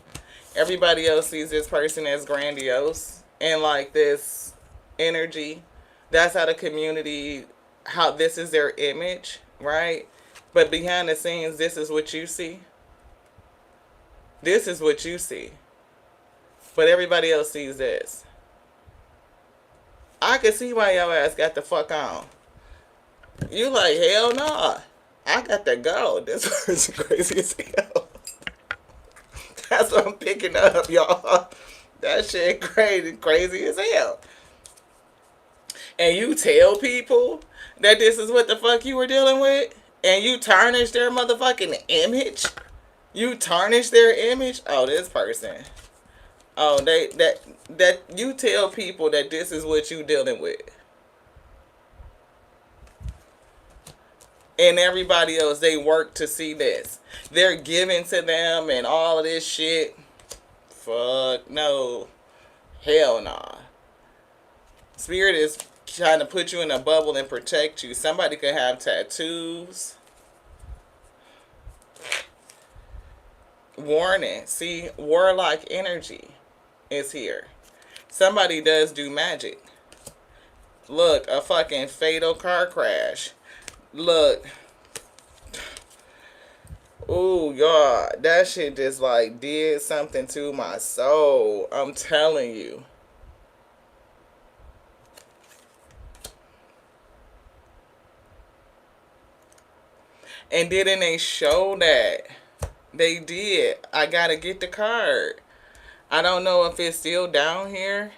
Everybody else sees this person as grandiose and like this energy. That's how the community, how this is their image, right? But behind the scenes, this is what you see. This is what you see. But everybody else sees this. I can see why your ass got the fuck on. You like, hell no. I got to go. This person crazy as hell. That's what I'm picking up, y'all. That shit crazy as hell. And you tell people that this is what the fuck you were dealing with, and you tarnish their motherfucking image. You tarnish their image. Oh, this person. Oh, that you tell people that this is what you dealing with. And everybody else, they work to see this. They're giving to them and all of this shit. Fuck no. Hell nah. Spirit is trying to put you in a bubble and protect you. Somebody could have tattoos. Warning. See, warlike energy is here. Somebody does do magic. Look, a fucking fatal car crash. Look. Ooh, y'all, that shit just like did something to my soul. I'm telling you. And didn't they show that? They did. I gotta get the card. I don't know if it's still down here.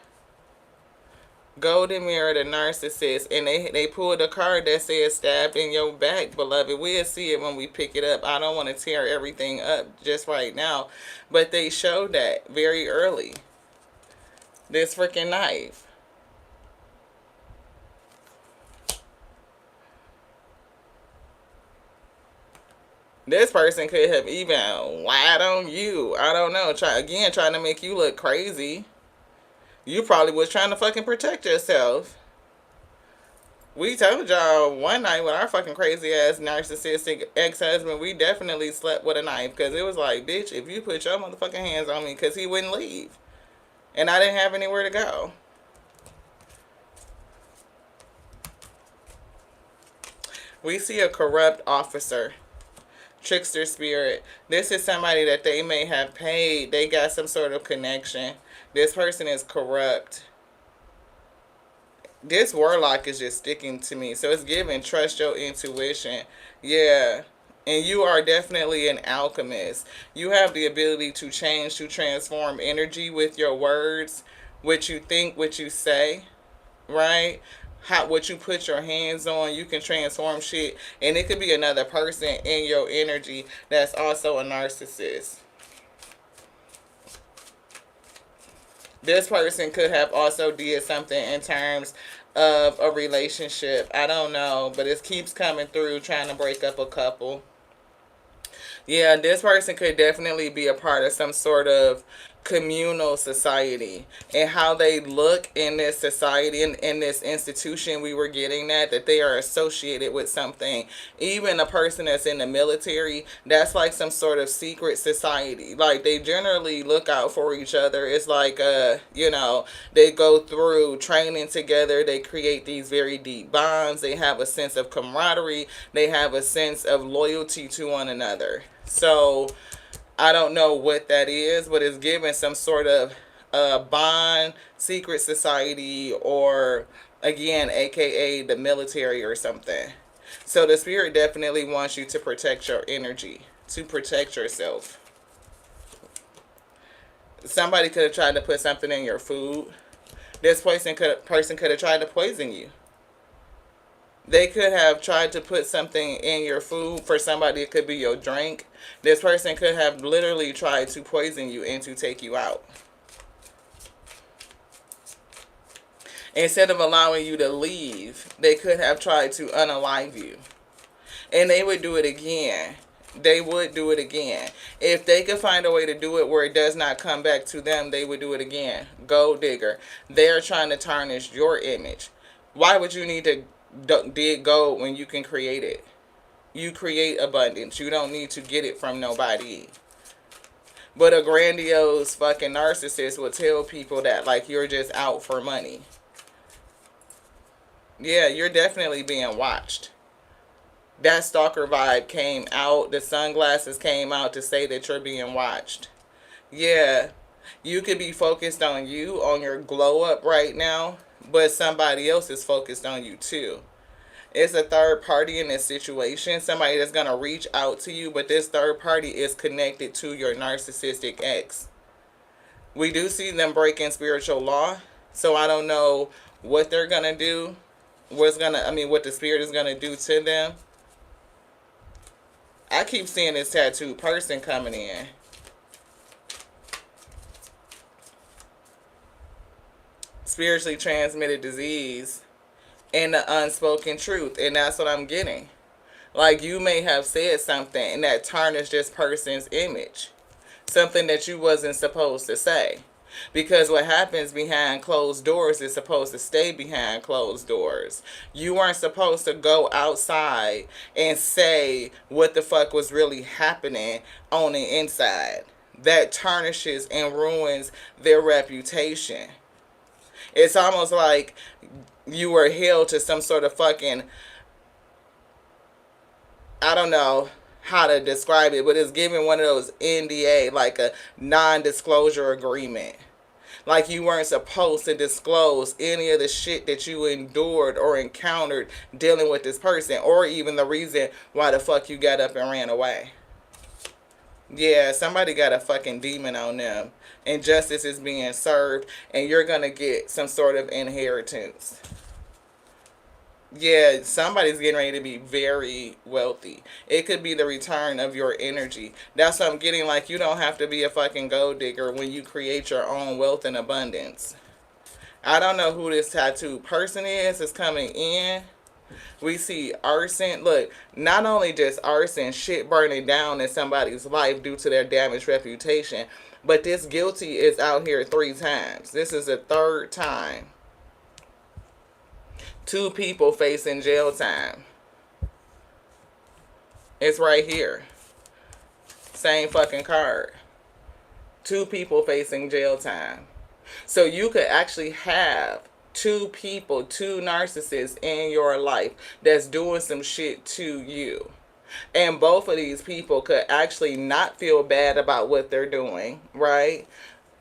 Golden Mirror, the narcissist, and they pulled a card that says stabbed in your back, beloved. We'll see it when we pick it up. I don't want to tear everything up just right now, but they showed that very early. This freaking knife. This person could have even lied on you. I don't know. Trying to make you look crazy. You probably was trying to fucking protect yourself. We told y'all one night with our fucking crazy ass narcissistic ex-husband, we definitely slept with a knife because it was like, bitch, if you put your motherfucking hands on me, because he wouldn't leave. And I didn't have anywhere to go. We see a corrupt officer. Trickster spirit. This is somebody that they may have paid. They got some sort of connection. This person is corrupt. This warlock is just sticking to me. So it's giving trust your intuition. Yeah. And you are definitely an alchemist. You have the ability to change, to transform energy with your words, what you think, what you say, right? What you put your hands on, you can transform shit. And it could be another person in your energy that's also a narcissist. This person could have also did something in terms of a relationship. I don't know, but it keeps coming through trying to break up a couple. Yeah, this person could definitely be a part of some sort of communal society, and how they look in this society, in this institution. We were getting that they are associated with something. Even a person that's in the military, that's like some sort of secret society. Like, they generally look out for each other. It's like they go through training together. They create these very deep bonds. They have a sense of camaraderie. They have a sense of loyalty to one another. So I don't know what that is, but it's given some sort of bond, secret society, or again, aka the military or something. So the spirit definitely wants you to protect your energy, to protect yourself. Somebody could have tried to put something in your food. This person could have tried to poison you. They could have tried to put something in your food. For somebody, it could be your drink. This person could have literally tried to poison you and to take you out. Instead of allowing you to leave, they could have tried to unalive you. And they would do it again. They would do it again. If they could find a way to do it where it does not come back to them, they would do it again. Gold digger. They're trying to tarnish your image. Why would you need to dig gold when you can create it? You create abundance. You don't need to get it from nobody. But a grandiose fucking narcissist will tell people that like you're just out for money. Yeah, you're definitely being watched. That stalker vibe came out. The sunglasses came out to say that you're being watched. Yeah, you could be focused on you, on your glow up right now, but somebody else is focused on you too. It's a third party in this situation. Somebody that's going to reach out to you, but this third party is connected to your narcissistic ex. We do see them breaking spiritual law. So I don't know what they're going to do. What the spirit is going to do to them. I keep seeing this tattooed person coming in. Spiritually transmitted disease. And the unspoken truth. And that's what I'm getting. Like, you may have said something and that tarnished this person's image. Something that you wasn't supposed to say. Because what happens behind closed doors is supposed to stay behind closed doors. You weren't supposed to go outside and say what the fuck was really happening on the inside. That tarnishes and ruins their reputation. It's almost like you were held to some sort of fucking, I don't know how to describe it, but it's giving one of those NDA, like a non-disclosure agreement. Like you weren't supposed to disclose any of the shit that you endured or encountered dealing with this person, or even the reason why the fuck you got up and ran away. Yeah, somebody got a fucking demon on them, and justice is being served, and you're gonna get some sort of inheritance. Yeah, somebody's getting ready to be very wealthy. It could be the return of your energy. That's what I'm getting. Like, you don't have to be a fucking gold digger when you create your own wealth and abundance. I don't know who this tattoo person is. It's coming in. We see arson. Look, not only just arson, shit burning down in somebody's life due to their damaged reputation, but this guilty is out here 3 times. This is the 3rd time. 2 people facing jail time. It's right here. Same fucking card. 2 people facing jail time. So you could actually have 2 people, 2 narcissists in your life that's doing some shit to you. And both of these people could actually not feel bad about what they're doing, right?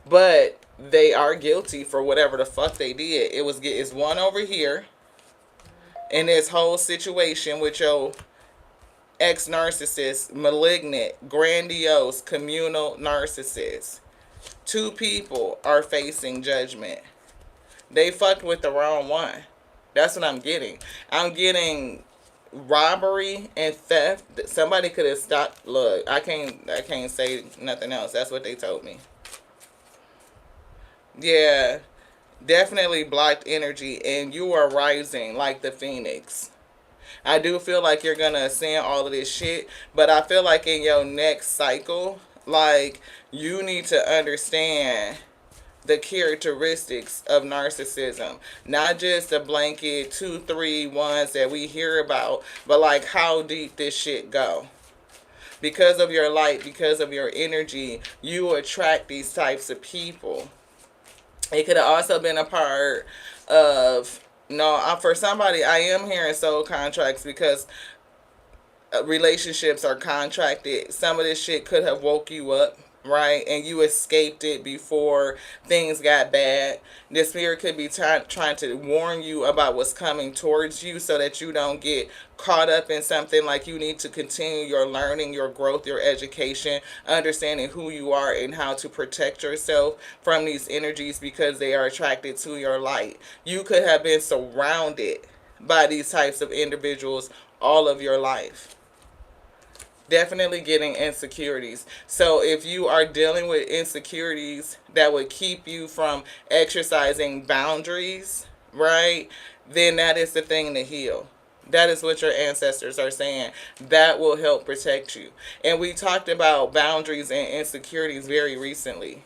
But they are guilty for whatever the fuck they did. It's one over here in this whole situation with your ex-narcissist, malignant, grandiose, communal narcissist. 2 people are facing judgment. They fucked with the wrong one. That's what I'm getting. I'm getting robbery and theft. Somebody could have stopped. Look, I can't say nothing else. That's what they told me. Yeah. Definitely blocked energy, and you are rising like the phoenix. I do feel like you're gonna ascend all of this shit, but I feel like in your next cycle, like, you need to understand the characteristics of narcissism. Not just the blanket 2, 3 ones that we hear about, but like how deep this shit go. Because of your light, because of your energy, you attract these types of people. It could have also been a part of, no, for somebody, I am hearing soul contracts because relationships are contracted. Some of this shit could have woke you up, right? And you escaped it before things got bad. The spirit could be trying to warn you about what's coming towards you so that you don't get caught up in something. Like, you need to continue your learning, your growth, your education, understanding who you are and how to protect yourself from these energies because they are attracted to your light. You could have been surrounded by these types of individuals all of your life. Definitely getting insecurities. So if you are dealing with insecurities that would keep you from exercising boundaries, right, then that is the thing to heal. That is what your ancestors are saying. That will help protect you. And we talked about boundaries and insecurities very recently.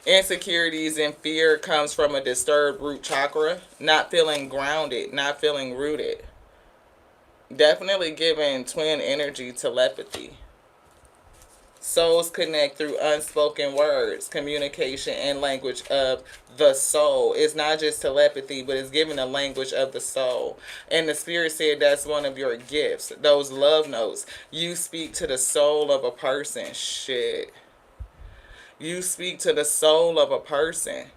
Insecurities and fear comes from a disturbed root chakra, not feeling grounded, not feeling rooted. Definitely giving twin energy telepathy. Souls connect through unspoken words, communication, and language of the soul. It's not just telepathy, but it's giving the language of the soul. And the spirit said that's one of your gifts. Those love notes. You speak to the soul of a person. Shit. You speak to the soul of a person.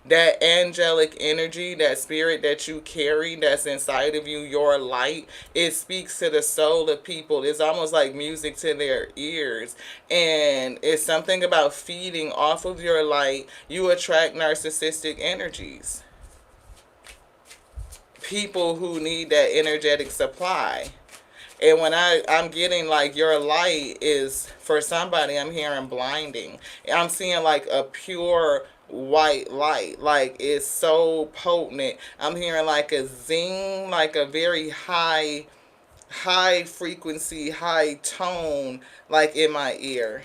That angelic energy, that spirit that you carry that's inside of you, your light, it speaks to the soul of people. It's almost like music to their ears. And it's something about feeding off of your light. You attract narcissistic energies. People who need that energetic supply. And when I'm getting like your light is, for somebody, I'm hearing blinding. I'm seeing like a pure white light. Like, it's so potent. I'm hearing like a zing, like a very high frequency, high tone, like in my ear.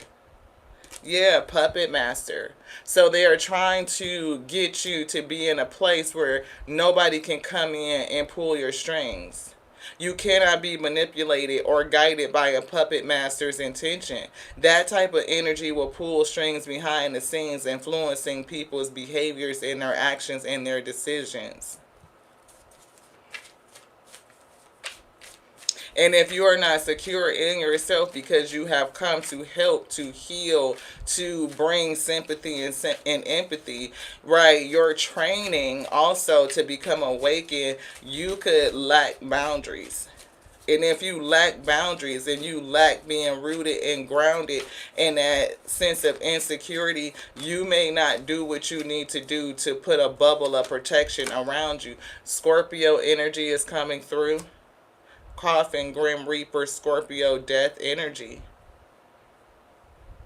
Yeah, puppet master. So they are trying to get you to be in a place where nobody can come in and pull your strings. You cannot be manipulated or guided by a puppet master's intention. That type of energy will pull strings behind the scenes, influencing people's behaviors and their actions and their decisions. And if you are not secure in yourself because you have come to help, to heal, to bring sympathy and empathy, right? Your training also to become awakened, you could lack boundaries. And if you lack boundaries and you lack being rooted and grounded in that sense of insecurity, you may not do what you need to do to put a bubble of protection around you. Scorpio energy is coming through. Coffin, Grim Reaper, Scorpio, death energy.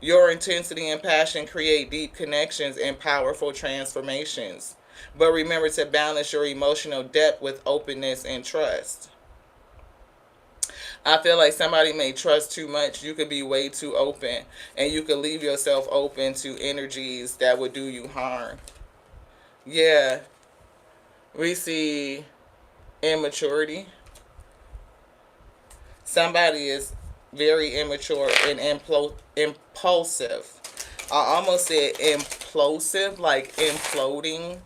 Your intensity and passion create deep connections and powerful transformations. But remember to balance your emotional depth with openness and trust. I feel like somebody may trust too much. You could be way too open, and you could leave yourself open to energies that would do you harm. Yeah, we see immaturity. Somebody is very immature and impulsive. I almost said implosive, like imploding.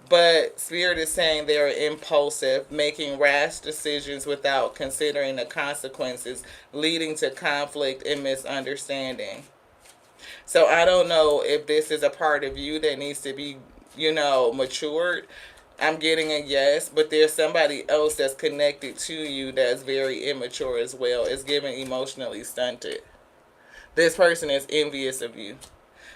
But Spirit is saying they're impulsive, making rash decisions without considering the consequences, leading to conflict and misunderstanding. So I don't know if this is a part of you that needs to be, matured. I'm getting a yes, but there's somebody else that's connected to you that's very immature as well. It's giving emotionally stunted. This person is envious of you.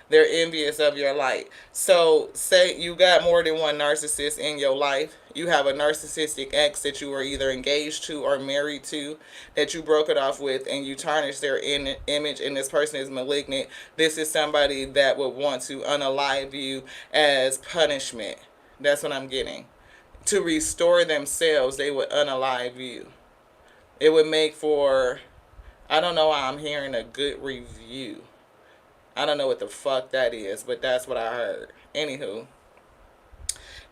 They're envious of your light. So say you got more than one narcissist in your life. You have a narcissistic ex that you were either engaged to or married to, that you broke it off with, and you tarnished their image, and this person is malignant. This is somebody that would want to unalive you as punishment. That's what I'm getting. To restore themselves, they would unalive you. It would make for, I don't know why I'm hearing a good review. I don't know what the fuck that is, but that's what I heard. Anywho,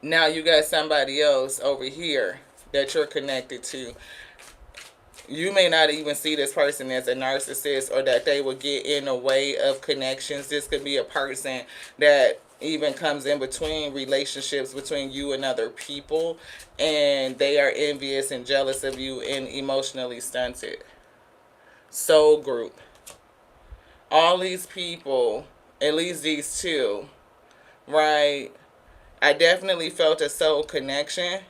now you got somebody else over here that you're connected to. You may not even see this person as a narcissist, or that they would get in the way of connections. This could be a person that even comes in between relationships between you and other people, and they are envious and jealous of you and emotionally stunted. Soul group. All these people, at least these two, right? I definitely felt a soul connection,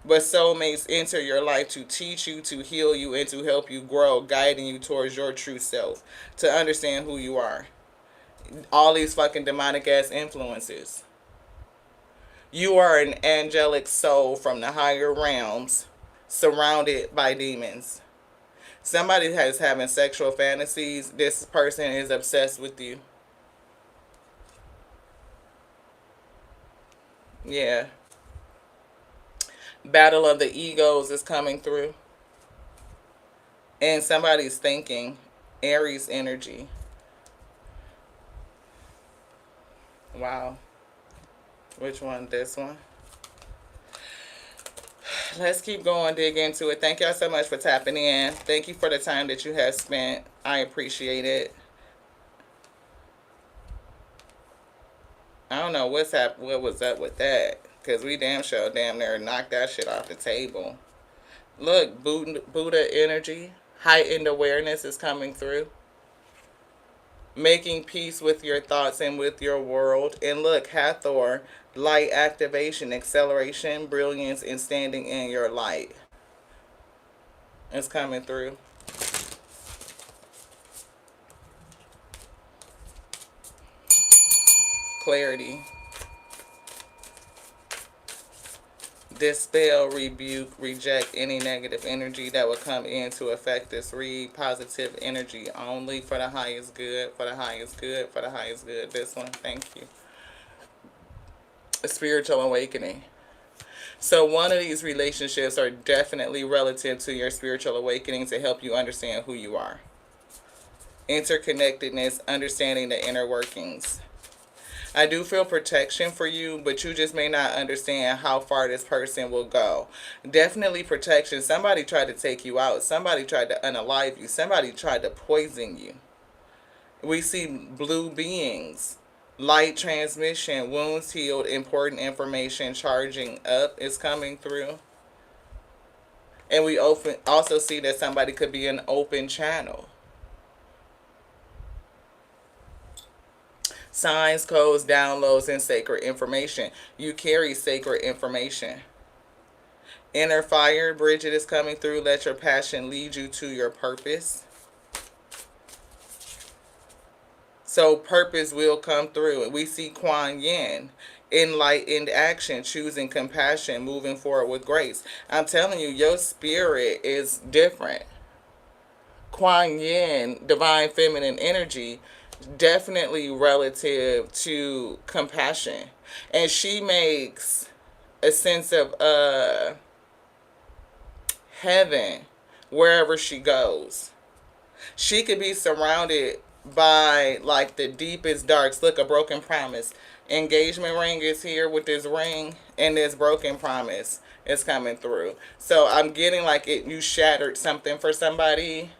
but soulmates enter your life to teach you, to heal you, and to help you grow, guiding you towards your true self, to understand who you are. All these fucking demonic ass influences. You are an angelic soul from the higher realms, surrounded by demons. Somebody is having sexual fantasies. This person is obsessed with you. Yeah. Battle of the egos is coming through. And somebody's thinking. Aries energy. Wow. Which one? This one? Let's keep going, dig into it. Thank y'all so much for tapping in. Thank you for the time that you have spent. I appreciate it. I don't know what was up with that, because we damn near knocked that shit off the table. Look, Buddha energy, heightened awareness is coming through. Making peace with your thoughts and with your world. And look, Hathor, light activation, acceleration, brilliance, and standing in your light. It's coming through. Clarity. Dispel, rebuke, reject any negative energy that would come in to affect this read. Positive energy only for the highest good, for the highest good, for the highest good. This one, thank you. A spiritual awakening. So one of these relationships are definitely relative to your spiritual awakening to help you understand who you are. Interconnectedness, understanding the inner workings. I do feel protection for you, but you just may not understand how far this person will go. Definitely protection. Somebody tried to take you out. Somebody tried to unalive you. Somebody tried to poison you. We see blue beings, light transmission, wounds healed, important information charging up is coming through. And we also see that somebody could be an open channel. Signs, codes, downloads, and sacred information. You carry sacred information. Inner fire, Bridget is coming through. Let your passion lead you to your purpose. So purpose will come through. And we see Kuan Yin, enlightened action, choosing compassion, moving forward with grace. I'm telling you, your spirit is different. Kuan Yin, divine feminine energy, definitely relative to compassion. And she makes a sense of heaven wherever she goes. She could be surrounded by like the deepest darks. Look, a broken promise. Engagement ring is here with this ring, and this broken promise is coming through. So I'm getting like it. You shattered something for somebody.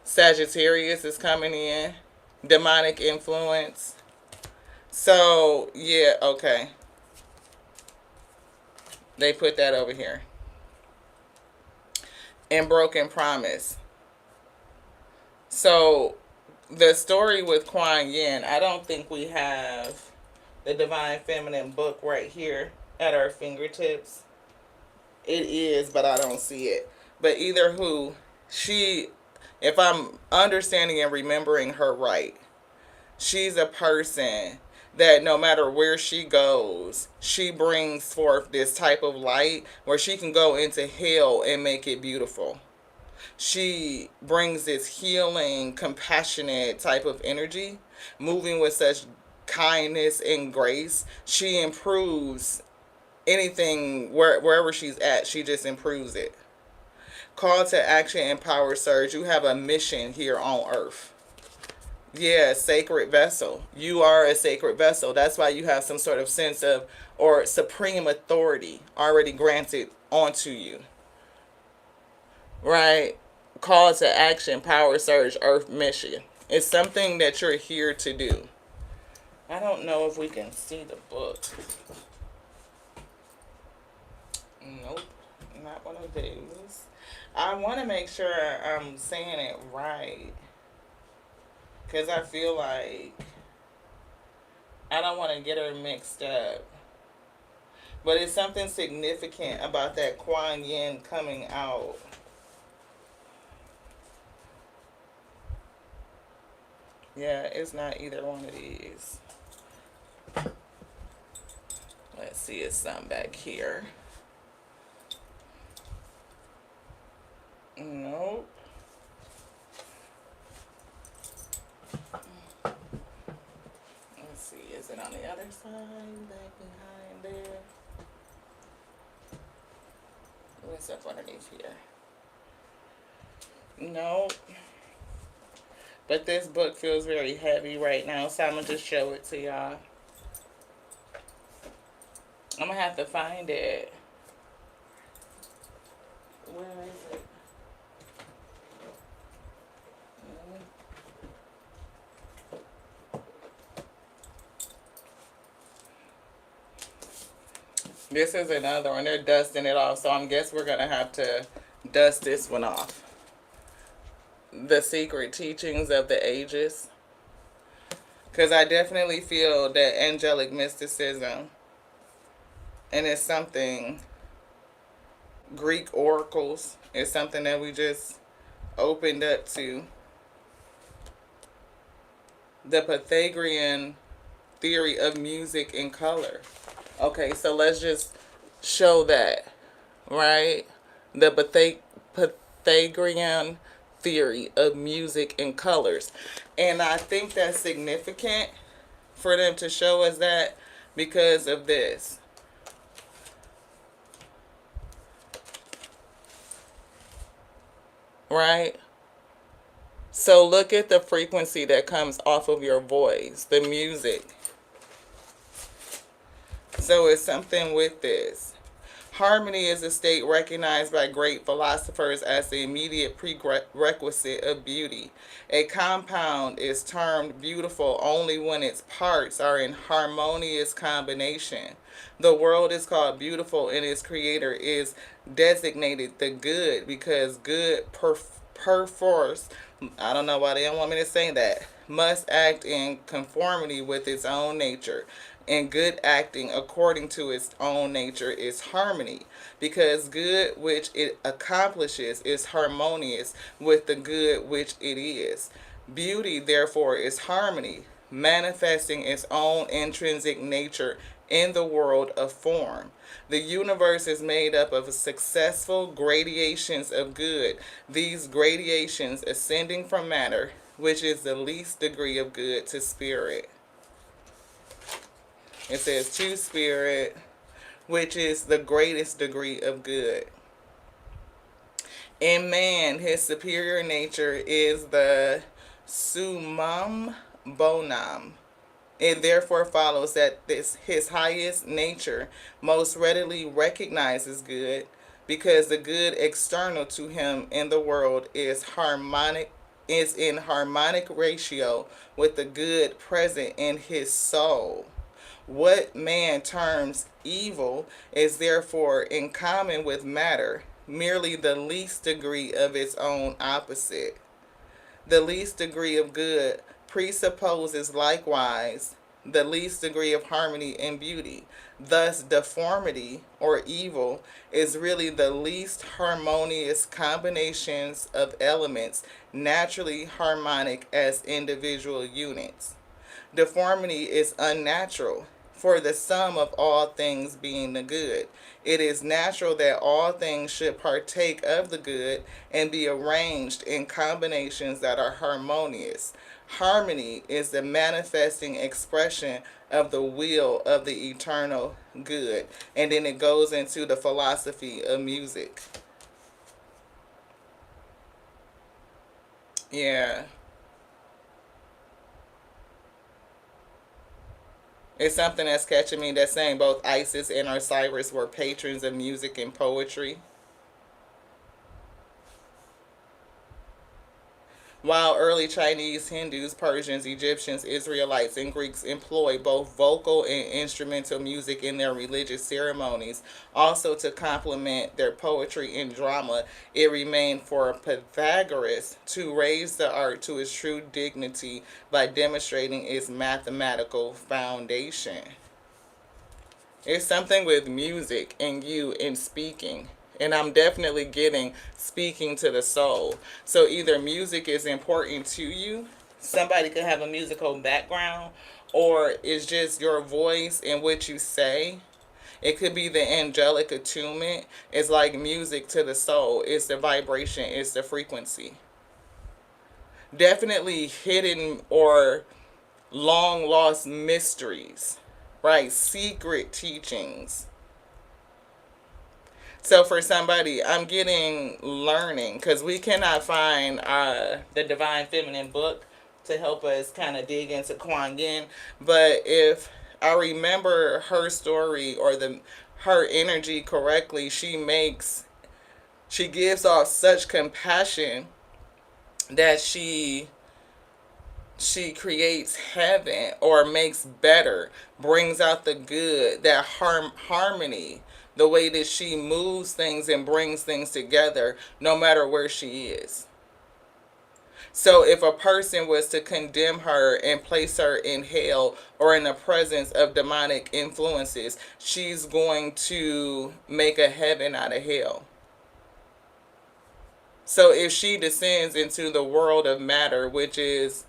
Sagittarius is coming in. Demonic influence. So yeah, okay. They put that over here. And broken promise. So the story with Kuan Yin, I don't think we have the Divine Feminine book right here at our fingertips. It is, but I don't see it. But either who, she, if I'm understanding and remembering her right, she's a person that no matter where she goes, she brings forth this type of light where she can go into hell and make it beautiful. She brings this healing, compassionate type of energy, moving with such kindness and grace. She improves anything wherever she's at. She just improves it. Call to action and power surge. You have a mission here on earth. Yeah, sacred vessel. You are a sacred vessel. That's why you have some sort of sense of or supreme authority already granted onto you. Right? Call to action, power surge, earth mission. It's something that you're here to do. I don't know if we can see the book. Nope, not one of these. I want to make sure I'm saying it right. Because I feel like I don't want to get her mixed up. But it's something significant about that Kuan Yin coming out. Yeah, it's not either one of these. Let's see, it's some back here. Nope. Let's see, is it on the other side? Back behind there? What's up underneath here? Nope. But this book feels very heavy right now, so I'm going to just show it to y'all. I'm going to have to find it. Where is it? This is another one. They're dusting it off, so I guess we're going to have to dust this one off. The secret teachings of the ages. Because I definitely feel that angelic mysticism, and it's something, Greek oracles, is something that we just opened up to. The Pythagorean theory of music and color. Okay, so let's just show that, right? The Pythagorean theory of music and colors. And I think that's significant for them to show us that because of this. Right? So look at the frequency that comes off of your voice, the music. So it's something with this. Harmony is a state recognized by great philosophers as the immediate prerequisite of beauty. A compound is termed beautiful only when its parts are in harmonious combination. The world is called beautiful and its creator is designated the good because good perforce, I don't know why they don't want me to say that, must act in conformity with its own nature. And good acting according to its own nature is harmony, because good which it accomplishes is harmonious with the good which it is. Beauty, therefore, is harmony, manifesting its own intrinsic nature in the world of form. The universe is made up of successive gradations of good, these gradations ascending from matter, which is the least degree of good, to spirit. It says to spirit, which is the greatest degree of good. In man, his superior nature is the summum bonum. It therefore follows that his highest nature most readily recognizes good, because the good external to him in the world is in harmonic ratio with the good present in his soul. What man terms evil is therefore in common with matter, merely the least degree of its own opposite. The least degree of good presupposes likewise the least degree of harmony and beauty. Thus, deformity or evil is really the least harmonious combinations of elements naturally harmonic as individual units. Deformity is unnatural, for the sum of all things being the good. It is natural that all things should partake of the good and be arranged in combinations that are harmonious. Harmony is the manifesting expression of the will of the eternal good. And then it goes into the philosophy of music. Yeah. It's something that's catching me, that's saying both Isis and Osiris were patrons of music and poetry. While early Chinese, Hindus, Persians, Egyptians, Israelites, and Greeks employ both vocal and instrumental music in their religious ceremonies, also to complement their poetry and drama, it remained for Pythagoras to raise the art to its true dignity by demonstrating its mathematical foundation. It's something with music and you and speaking. And I'm definitely getting speaking to the soul. So either music is important to you, somebody could have a musical background, or it's just your voice and what you say. It could be the angelic attunement. It's like music to the soul. It's the vibration, it's the frequency. Definitely hidden or long lost mysteries, right? Secret teachings. So for somebody, I'm getting learning, because we cannot find the Divine Feminine book to help us kind of dig into Kuan Yin. But if I remember her story or her energy correctly, she gives off such compassion that she creates heaven, or makes better, brings out the good, that harmony, the way that she moves things and brings things together no matter where she is. So if a person was to condemn her and place her in hell or in the presence of demonic influences, she's going to make a heaven out of hell. So if she descends into the world of matter, which is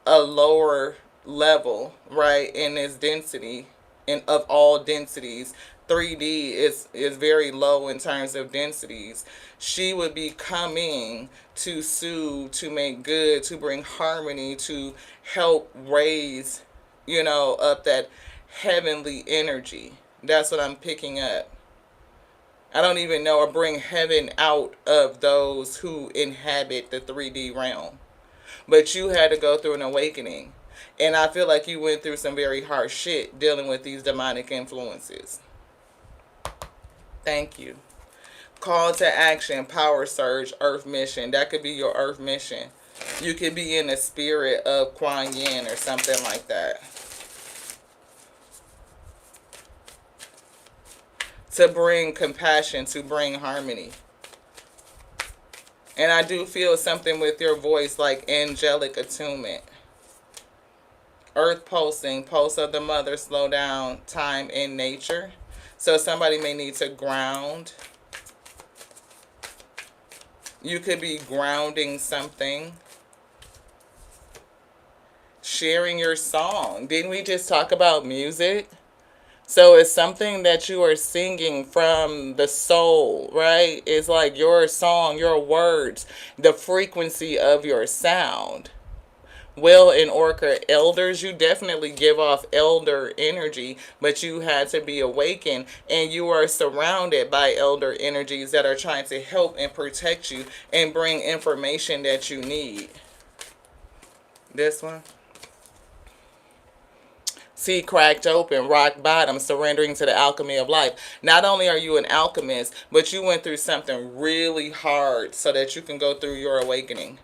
a lower level, right, in its density, and of all densities, 3D is very low in terms of densities. She would be coming to soothe, to make good, to bring harmony, to help raise, up that heavenly energy. That's what I'm picking up. I don't even know, or bring heaven out of those who inhabit the 3D realm. But you had to go through an awakening. And I feel like you went through some very harsh shit dealing with these demonic influences. Thank you. Call to action, power surge, earth mission. That could be your earth mission. You could be in the spirit of Kuan Yin or something like that. To bring compassion, to bring harmony. And I do feel something with your voice like angelic attunement. Earth pulsing, pulse of the mother, slow down time in nature. So somebody may need to ground. You could be grounding something. Sharing your song. Didn't we just talk about music? So it's something that you are singing from the soul, right? It's like your song, your words, the frequency of your sound. Well, in Orca elders, you definitely give off elder energy, but you had to be awakened, and you are surrounded by elder energies that are trying to help and protect you and bring information that you need. This one. Sea cracked open, rock bottom, surrendering to the alchemy of life. Not only are you an alchemist, but you went through something really hard so that you can go through your awakening.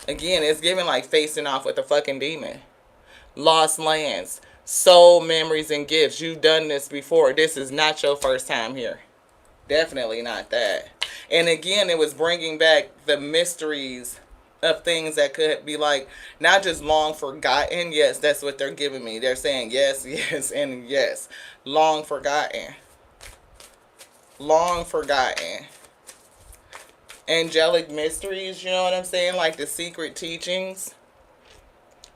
Again, it's giving like facing off with a fucking demon. Lost lands, soul memories and gifts. You've done this before. This is not your first time here. Definitely not that. And again, it was bringing back the mysteries of things that could be like not just long forgotten. Yes, that's what they're giving me. They're saying yes, yes, and yes. Long forgotten. Long forgotten. Angelic mysteries, you know what I'm saying? Like the secret teachings.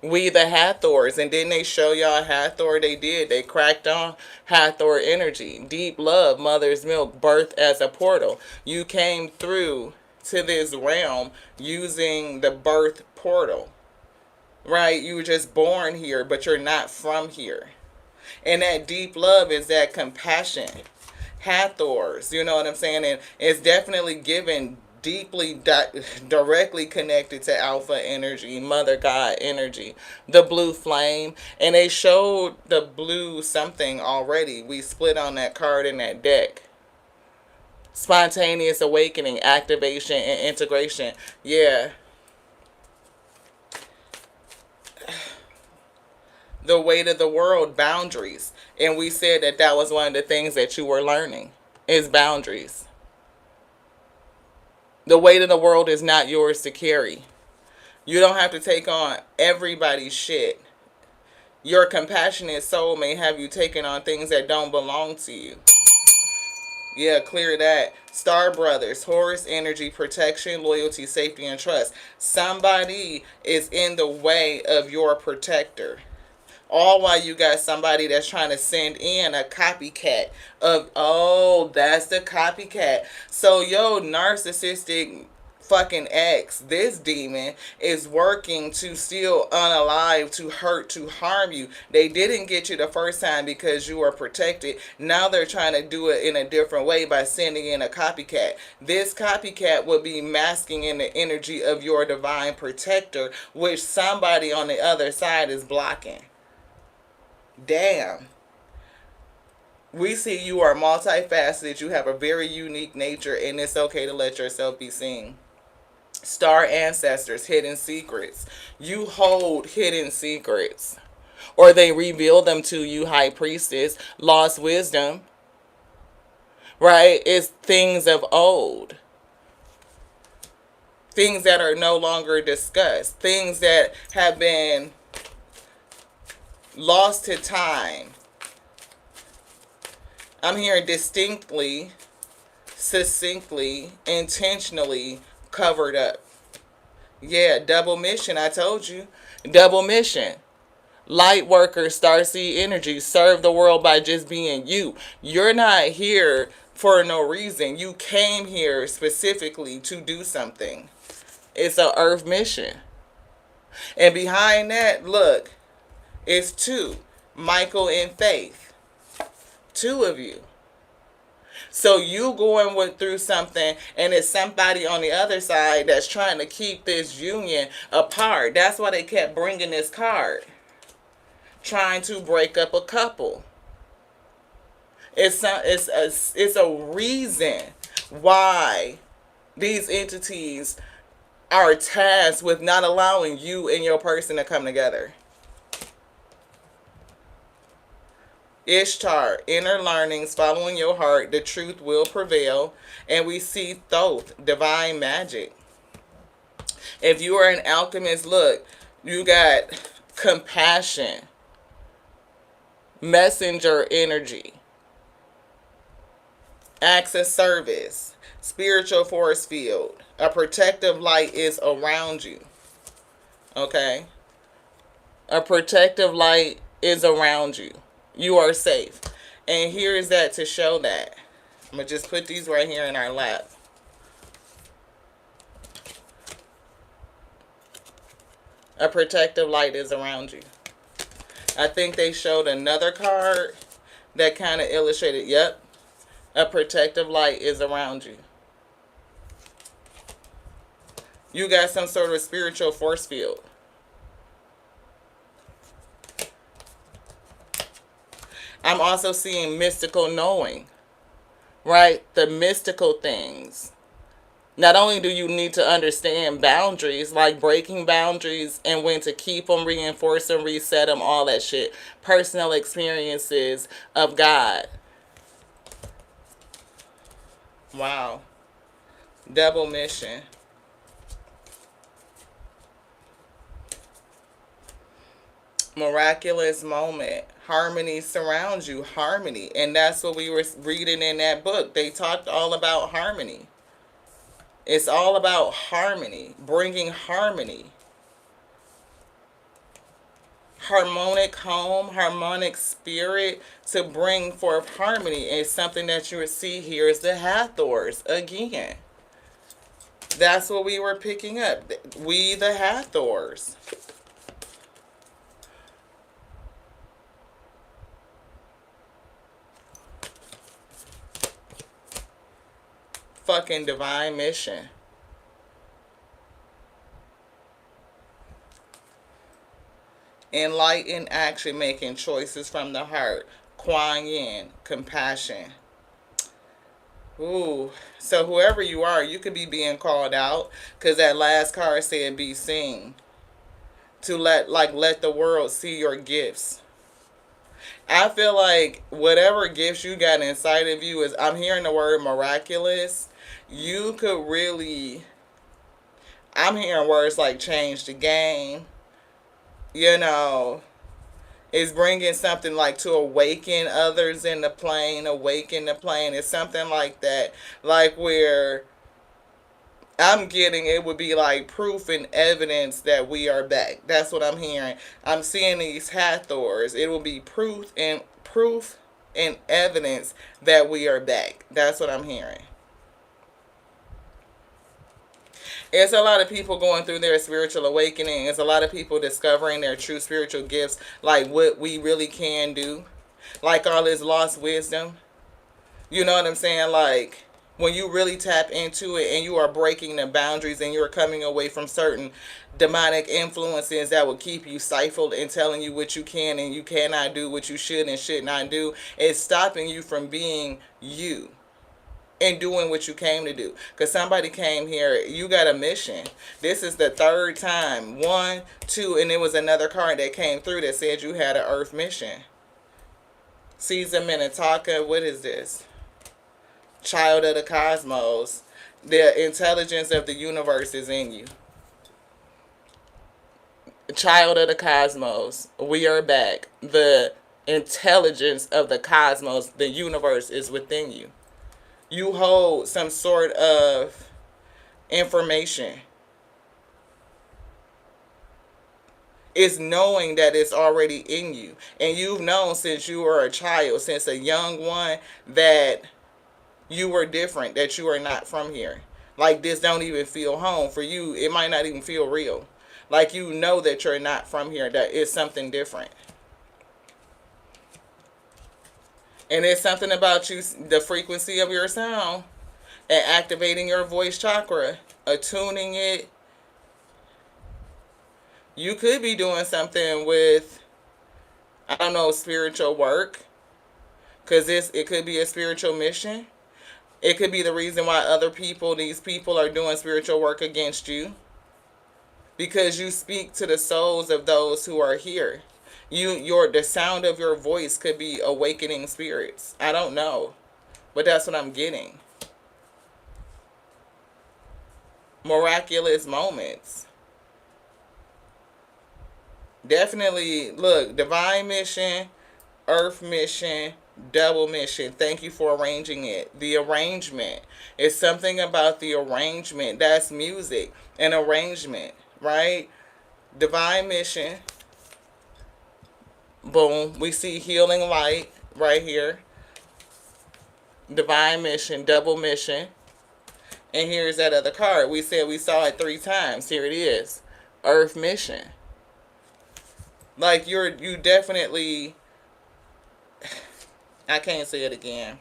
We the Hathors, and didn't they show y'all Hathor? They did. They cracked on Hathor energy. Deep love, mother's milk, birth as a portal. You came through to this realm using the birth portal, right? You were just born here, but you're not from here. And that deep love is that compassion. Hathors, you know what I'm saying? And it's definitely given deeply directly connected to alpha energy, mother god energy, the blue flame. And they showed the blue something already. We split on that card in that deck. Spontaneous awakening, activation, and integration. Yeah. The weight of the world, boundaries. And we said that that was one of the things that you were learning, is boundaries. The weight of the world is not yours to carry. You don't have to take on everybody's shit. Your compassionate soul may have you taking on things that don't belong to you. Yeah, clear that. Star Brothers, Horus energy, protection, loyalty, safety, and trust. Somebody is in the way of your protector. All while you got somebody that's trying to send in a copycat of, oh, that's the copycat. So, yo, narcissistic fucking ex, this demon is working to steal, unalive, to hurt, to harm you. They didn't get you the first time because you were protected. Now they're trying to do it in a different way by sending in a copycat. This copycat will be masking in the energy of your divine protector, which somebody on the other side is blocking. Damn. We see you are multifaceted. You have a very unique nature, and it's okay to let yourself be seen. Star ancestors, hidden secrets. You hold hidden secrets, or they reveal them to you, high priestess. Lost wisdom, right? It's things of old. Things that are no longer discussed. Things that have been lost to time. I'm hearing distinctly, succinctly, intentionally covered up. Yeah, double mission, I told you. Double mission. Light worker, starseed energy, serve the world by just being you. You're not here for no reason. You came here specifically to do something. It's an earth mission. And behind that, look, it's two. Michael and Faith. Two of you. So you going through something, and it's somebody on the other side that's trying to keep this union apart. That's why they kept bringing this card, trying to break up a couple. It's a reason why these entities are tasked with not allowing you and your person to come together. Ishtar, inner learnings, following your heart, the truth will prevail. And we see Thoth, divine magic. If you are an alchemist, look, you got compassion, messenger energy, acts of service, spiritual force field. A protective light is around you. Okay? A protective light is around you. You are safe. And here is that to show that. I'm going to just put these right here in our lap. A protective light is around you. I think they showed another card that kind of illustrated, yep, a protective light is around you. You got some sort of spiritual force field. I'm also seeing mystical knowing, right? The mystical things. Not only do you need to understand boundaries, like breaking boundaries and when to keep them, reinforce them, reset them, all that shit. Personal experiences of God. Wow. Double mission. Miraculous moment. Harmony surrounds you. Harmony. And that's what we were reading in that book. They talked all about harmony. It's all about harmony. Bringing harmony. Harmonic home, harmonic spirit to bring forth harmony. And something that you would see here is the Hathors again. That's what we were picking up. We the Hathors. Fucking divine mission. Enlightened action, making choices from the heart. Kuan Yin, compassion. Ooh, so whoever you are, you could be being called out, because that last card said be seen. To let the world see your gifts. I feel like whatever gifts you got inside of you is, I'm hearing the word miraculous. You could really, I'm hearing words like change the game. You know, it's bringing something like to awaken others in the plane, awaken the plane. It's something like that. Like where I'm getting, it would be like proof and evidence that we are back. That's what I'm hearing. I'm seeing these Hathors. It will be proof and evidence that we are back. That's what I'm hearing. It's a lot of people going through their spiritual awakening. It's a lot of people discovering their true spiritual gifts, like what we really can do, like all this lost wisdom. You know what I'm saying? Like when you really tap into it and you are breaking the boundaries and you're coming away from certain demonic influences that will keep you stifled and telling you what you can and you cannot do, what you should and should not do. It's stopping you from being you and doing what you came to do. Because somebody came here, you got a mission. This is the third time. 1, 2, and there was another card that came through that said you had an earth mission. Caesar Minataka, what is this? Child of the cosmos. The intelligence of the universe is in you. Child of the cosmos. We are back. The intelligence of the cosmos, the universe is within you. You hold some sort of information. It's knowing that it's already in you. And you've known since you were a child, since a young one, that you were different, that you are not from here. Like this don't even feel home. For you, it might not even feel real. Like you know that you're not from here, that it's something different. And it's something about you, the frequency of your sound, and activating your voice chakra, attuning it. You could be doing something with, I don't know, spiritual work, because it could be a spiritual mission. It could be the reason why these people are doing spiritual work against you, because you speak to the souls of those who are here. The sound of your voice could be awakening spirits. I don't know, but that's what I'm getting. Miraculous moments. Definitely, look, divine mission, earth mission, double mission. Thank you for arranging it. The arrangement is something about the arrangement. That's music, an arrangement, right? Divine mission. Boom. We see healing light right here. Divine mission, double mission. And here's that other card. We said we saw it 3 times. Here it is. Earth mission. Like you definitely, I can't say it again.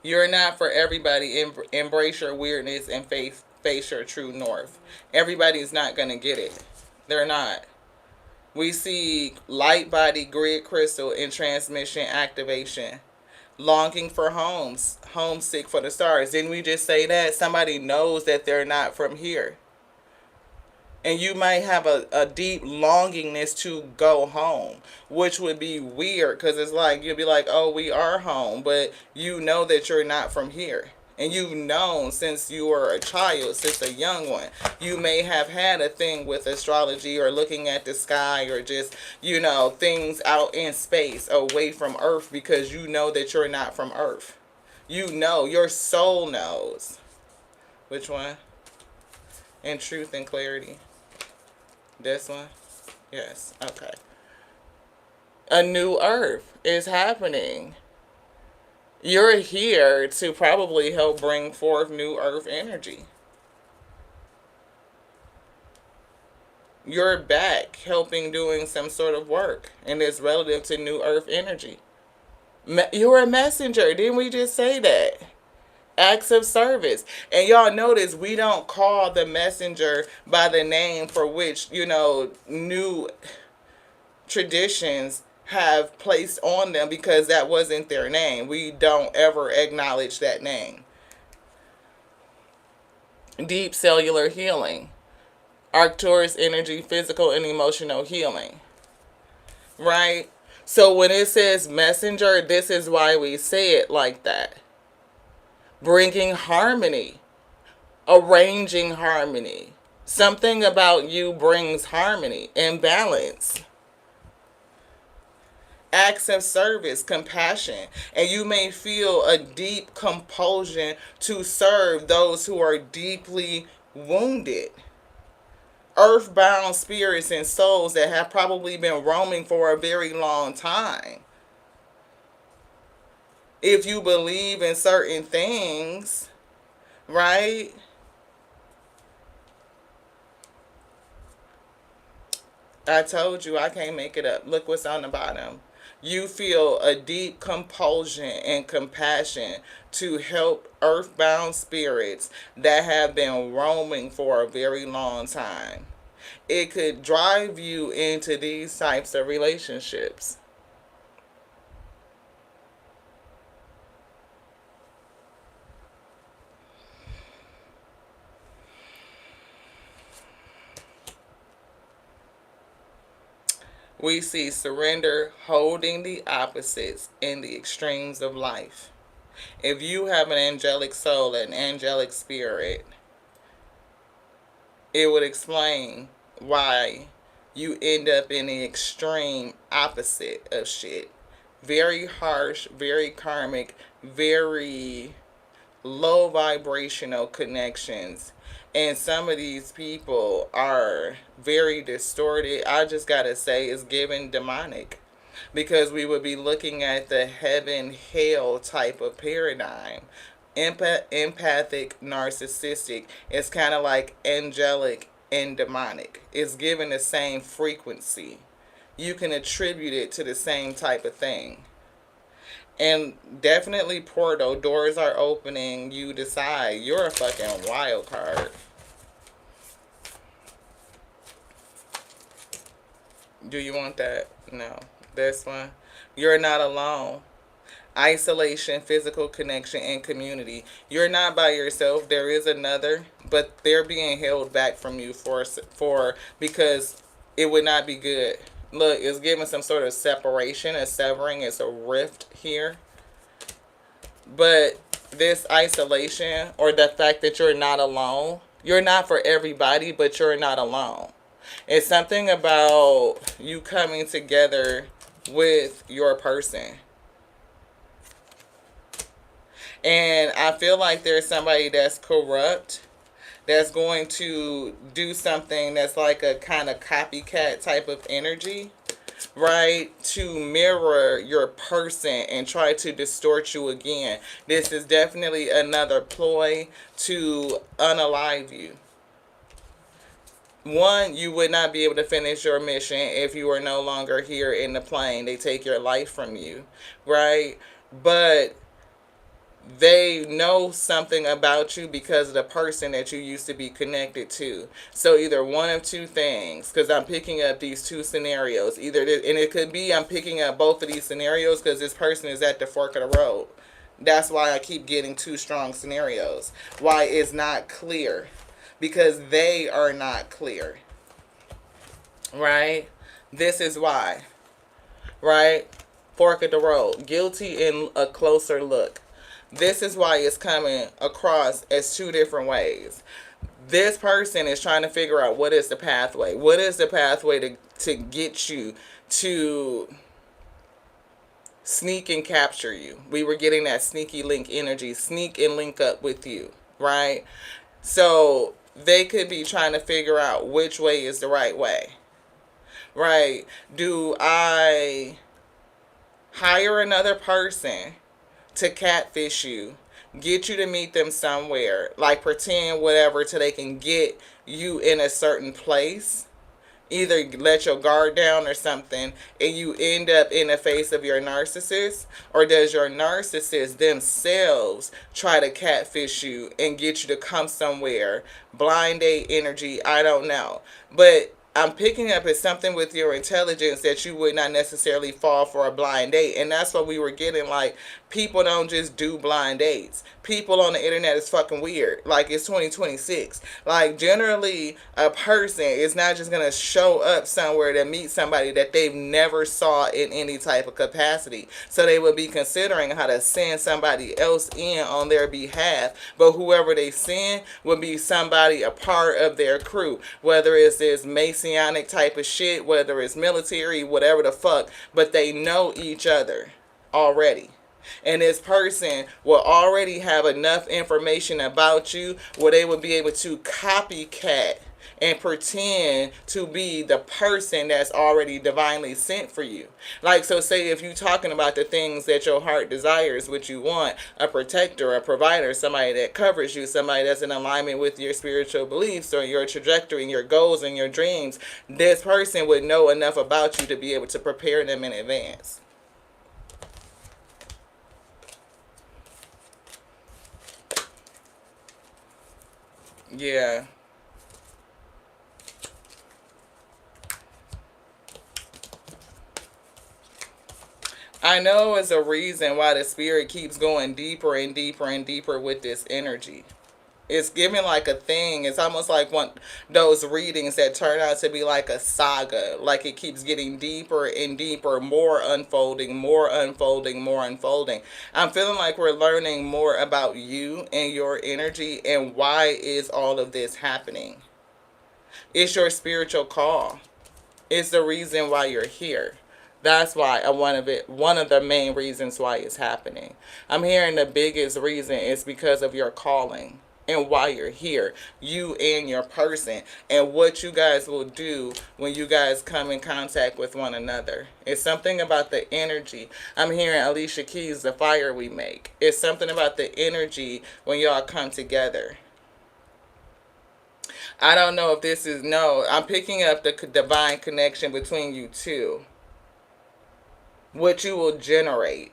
You're not for everybody. Embrace your weirdness and face your true north. Everybody's not going to get it. They're not. We see light body, grid crystal, and transmission activation. Longing for homes. Homesick for the stars. Didn't we just say that? Somebody knows that they're not from here. And you might have a deep longingness to go home, which would be weird, because it's like you'll be like, oh, we are home, but you know that you're not from here. And you've known since you were a child, since a young one. You may have had a thing with astrology or looking at the sky or just, things out in space away from Earth, because you know that you're not from Earth. You know, your soul knows. Which one? In truth and clarity. This one? Yes. Okay. A new earth is happening. You're here to probably help bring forth new earth energy. You're back helping doing some sort of work, and it's relative to new earth energy. You're a messenger. Didn't we just say that? Acts of service. And y'all notice we don't call the messenger by the name for which, new traditions have placed on them, because that wasn't their name. We don't ever acknowledge that name. Deep cellular healing. Arcturus energy, physical and emotional healing. Right? So when it says messenger, this is why we say it like that. Bringing harmony, arranging harmony. Something about you brings harmony and balance. Acts of service, compassion, and you may feel a deep compulsion to serve those who are deeply wounded. Earthbound spirits and souls that have probably been roaming for a very long time. If you believe in certain things, right? I told you I can't make it up. Look what's on the bottom. You feel a deep compulsion and compassion to help earthbound spirits that have been roaming for a very long time. It could drive you into these types of relationships. We see surrender, holding the opposites in the extremes of life. If you have an angelic soul, an angelic spirit, it would explain why you end up in the extreme opposite of shit. Very harsh, very karmic, very low vibrational connections. And some of these people are very distorted. I just gotta say, it's given demonic, because we would be looking at the heaven hell type of paradigm. Empathic, narcissistic. It's kind of like angelic and demonic. It's given the same frequency. you can attribute it to the same type of thing. And definitely portal doors are opening. You decide you're a fucking wild card. Do you want that? No. This one. You're not alone. Isolation, physical connection, and community. You're not by yourself. There is another, but they're being held back from you for because it would not be good. Look, it's giving some sort of separation, a severing. It's a rift here. But this isolation or the fact that you're not alone, you're not for everybody, but you're not alone. It's something about you coming together with your person. And I feel like there's somebody that's corrupt that's going to do something that's like a kind of copycat type of energy, right? To mirror your person and try to distort you again. This is definitely another ploy to unalive you. One, you would not be able to finish your mission if you are no longer here in the plane. They take your life from you, right? But they know something about you because of the person that you used to be connected to. So either one of two things, because I'm picking up these two scenarios. Either this, and it could be I'm picking up both of these scenarios because this person is at the fork of the road. That's why I keep getting two strong scenarios. Why it's not clear. Because they are not clear. Right? This is why. Right? Fork of the road. Guilty in a closer look. This is why it's coming across as two different ways. This person is trying to figure out what is the pathway. What is the pathway to get you to sneak and capture you? We were getting that sneaky link energy. Sneak and link up with you. Right? So they could be trying to figure out which way is the right way. Right? Do I hire another person to catfish you, get you to meet them somewhere, like pretend whatever till they can get you in a certain place, either let your guard down or something, and you end up in the face of your narcissist? Or does your narcissist themselves try to catfish you and get you to come somewhere? Blind date energy, I don't know. But I'm picking up as something with your intelligence that you would not necessarily fall for a blind date. And that's what we were getting. Like, people don't just do blind dates. People on the internet is fucking weird. Like, it's 2026. Like, generally, a person is not just going to show up somewhere to meet somebody that they've never saw in any type of capacity. So they would be considering how to send somebody else in on their behalf. But whoever they send would be somebody a part of their crew. Whether it's this Masonic type of shit, whether it's military, whatever the fuck. But they know each other already. And this person will already have enough information about you where they will be able to copycat and pretend to be the person that's already divinely sent for you. Like, so say if you're talking about the things that your heart desires, what you want, a protector, a provider, somebody that covers you, somebody that's in alignment with your spiritual beliefs or your trajectory and your goals and your dreams, this person would know enough about you to be able to prepare them in advance. Yeah. I know it's a reason why the spirit keeps going deeper and deeper and deeper with this energy. It's giving like a thing. It's almost like one those readings that turn out to be like a saga. Like it keeps getting deeper and deeper, more unfolding, more unfolding, more unfolding. I'm feeling like we're learning more about you and your energy and why is all of this happening. It's your spiritual call. It's the reason why you're here. That's why one of the main reasons why it's happening. I'm hearing the biggest reason is because of your calling and why you're here, you and your person, and what you guys will do when you guys come in contact with one another. It's something about the energy. I'm hearing Alicia Keys, the fire we make. It's something about the energy when y'all come together. I don't know if this is, no, I'm picking up the divine connection between you two. What you will generate.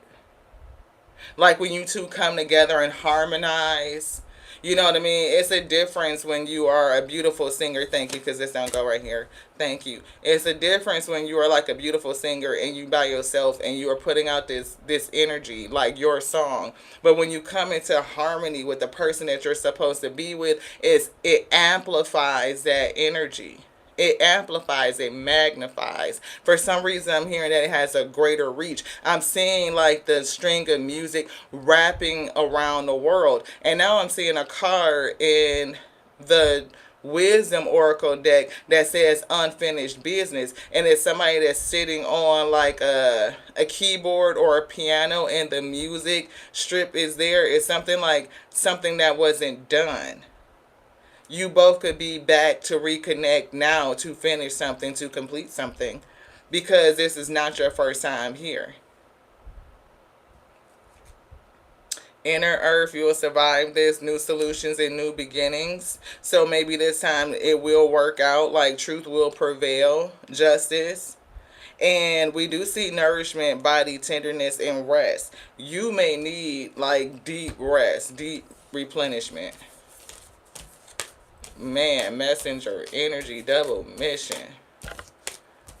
Like when you two come together and harmonize. You know what I mean? It's a difference when you are a beautiful singer. Thank you, because this don't go right here. Thank you. It's a difference when you are like a beautiful singer and you by yourself and you are putting out this energy, like your song. But when you come into harmony with the person that you're supposed to be with, it amplifies that energy. It amplifies, it magnifies. For some reason, I'm hearing that it has a greater reach. I'm seeing like the string of music wrapping around the world. And now I'm seeing a card in the wisdom oracle deck that says unfinished business, and it's somebody that's sitting on like a keyboard or a piano and the music strip is there. It's something like something that wasn't done. You both could be back to reconnect now, to finish something, to complete something, because this is not your first time here. Inner Earth, you will survive this. New solutions and new beginnings. So maybe this time it will work out. Like truth will prevail. Justice. And we do see nourishment, body, tenderness, and rest. You may need like deep rest, deep replenishment. Man, messenger, energy, double mission.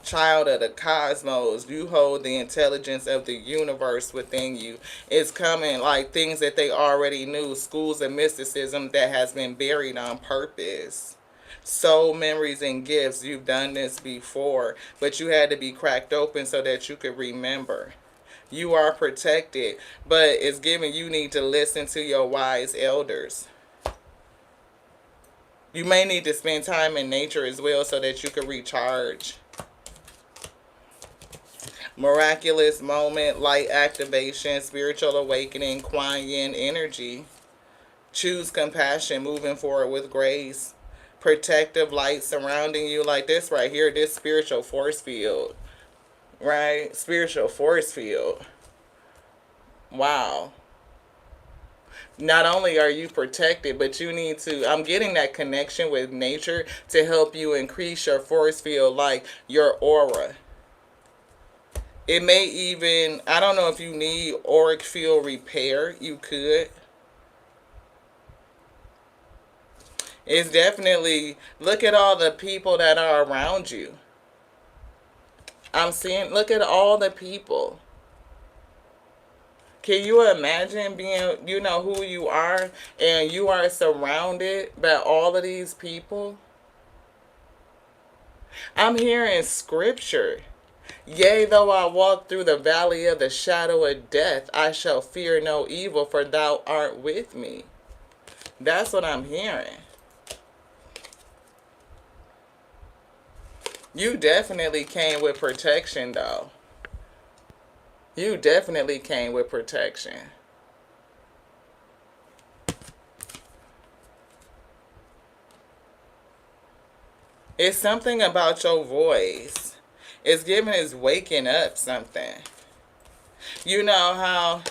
Child of the cosmos, you hold the intelligence of the universe within you. It's coming like things that they already knew, schools of mysticism that has been buried on purpose. Soul memories and gifts, you've done this before, but you had to be cracked open so that you could remember. You are protected, but it's given you need to listen to your wise elders. You may need to spend time in nature as well so that you can recharge. Miraculous moment, light activation, spiritual awakening, Kuan Yin energy. Choose compassion, moving forward with grace. Protective light surrounding you like this right here, this spiritual force field. Right? Spiritual force field. Wow. Not only are you protected, but you need to, I'm getting that connection with nature to help you increase your force field, like your aura. It may even, I don't know if you need auric field repair, you could. It's definitely, look at all the people that are around you. I'm seeing, look at all the people. Can you imagine being, you know, who you are and you are surrounded by all of these people? I'm hearing scripture. Yea, though I walk through the valley of the shadow of death, I shall fear no evil, for thou art with me. That's what I'm hearing. You definitely came with protection, though. You definitely came with protection. It's something about your voice. It's giving us waking up something. You know how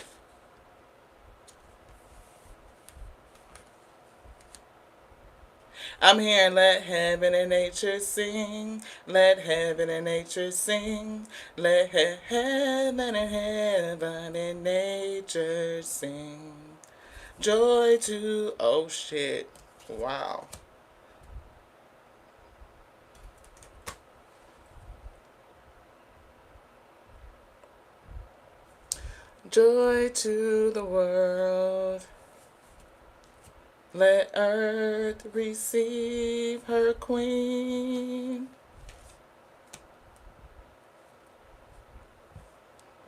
I'm hearing let heaven and nature sing, let heaven and nature sing, let heaven and nature sing. Joy to, oh shit, wow. Joy to the world. Let earth receive her queen.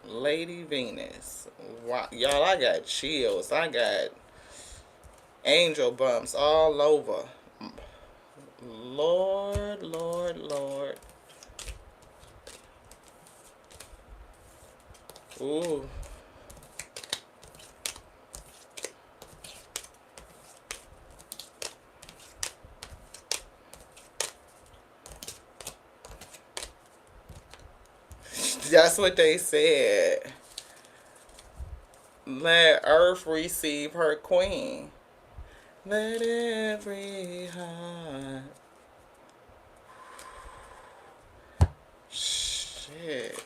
Lady Venus. Wow. Y'all, I got chills. I got angel bumps all over. Lord, Lord, Lord. Ooh. That's what they said. Let earth receive her queen. Let every heart. Shit.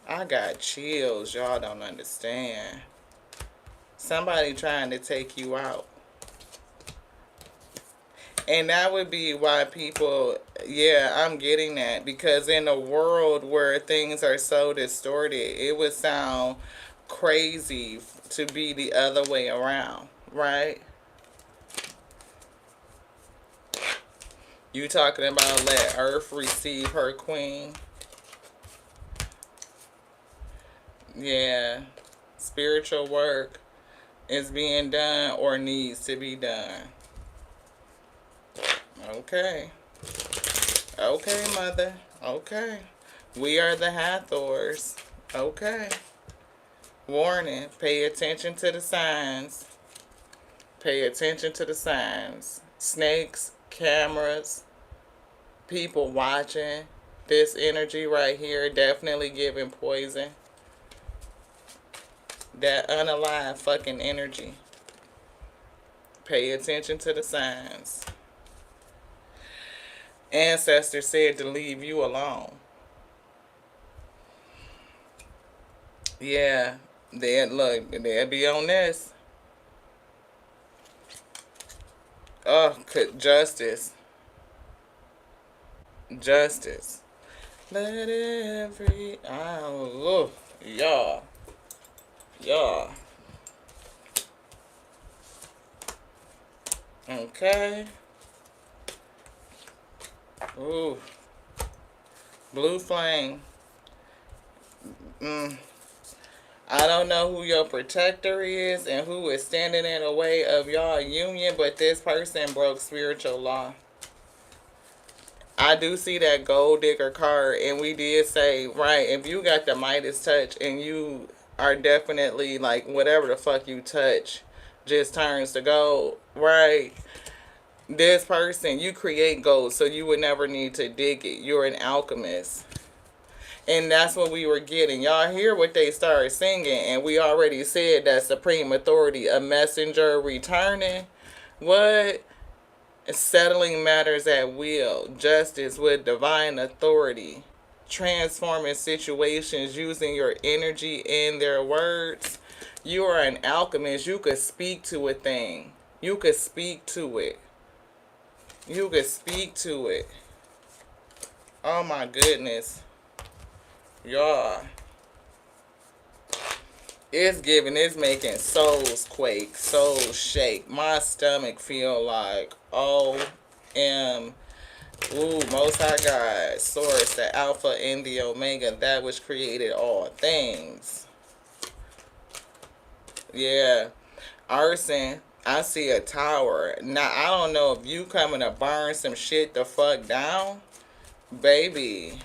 I got chills. Y'all don't understand. Somebody trying to take you out. And that would be why people, yeah, I'm getting that. Because in a world where things are so distorted, it would sound crazy to be the other way around, right? You talking about let earth receive her queen? Yeah. Spiritual work is being done or needs to be done. Okay. Okay, mother. Okay. We are the Hathors. Okay. Warning. Pay attention to the signs. Pay attention to the signs. Snakes, cameras, people watching. This energy right here definitely giving poison. That unalive fucking energy. Pay attention to the signs. Ancestors said to leave you alone. Yeah, they'll be on this. Oh, justice. Justice. Let every oh, y'all. Y'all. Okay. Ooh. Blue flame. I don't know who your protector is and who is standing in the way of y'all union, but this person broke spiritual law. I do see that gold digger card, and we did say, right, if you got the Midas touch and you are definitely like whatever the fuck you touch just turns to gold, right? This person, you create gold so you would never need to dig it. You're an alchemist. And that's what we were getting. Y'all hear what they started singing, and we already said that supreme authority, a messenger returning. What? Settling matters at will. Justice with divine authority. Transforming situations using your energy and their words. You are an alchemist. You could speak to a thing. You could speak to it. You could speak to it. Oh my goodness. Y'all. It's making souls quake, souls shake. My stomach feel like, ooh, Most High God, Source, the Alpha and the Omega, that which created all things. Yeah. Arson, I see a tower. Now, I don't know if you coming to burn some shit the fuck down. Baby.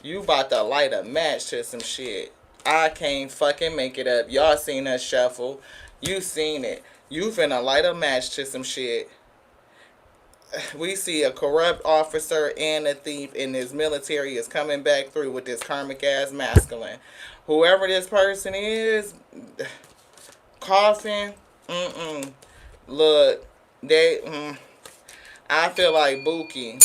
You about to light a match to some shit. I can't fucking make it up. Y'all seen us shuffle. You seen it. You finna light a match to some shit. We see a corrupt officer and a thief, and this military is coming back through with this karmic ass masculine. Whoever this person is, coughing, look, I feel like Buki.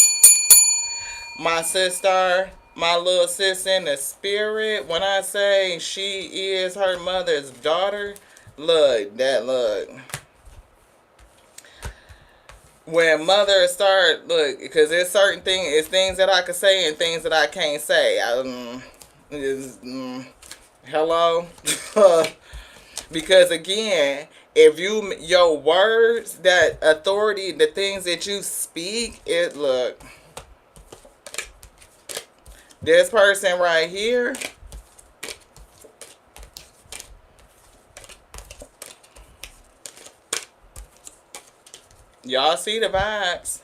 My sister, my little sis in the spirit, when I say she is her mother's daughter, look. When mother start, look, because there's certain things, it's things that I can say and things that I can't say. Hello? Because again, if your words, that authority, the things that you speak, look. This person right here, y'all see the vibes.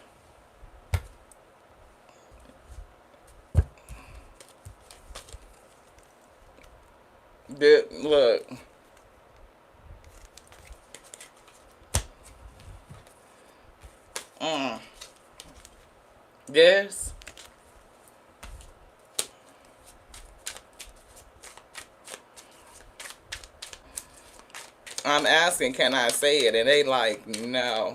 Look. Yes. I'm asking, can I say it? And they like, no.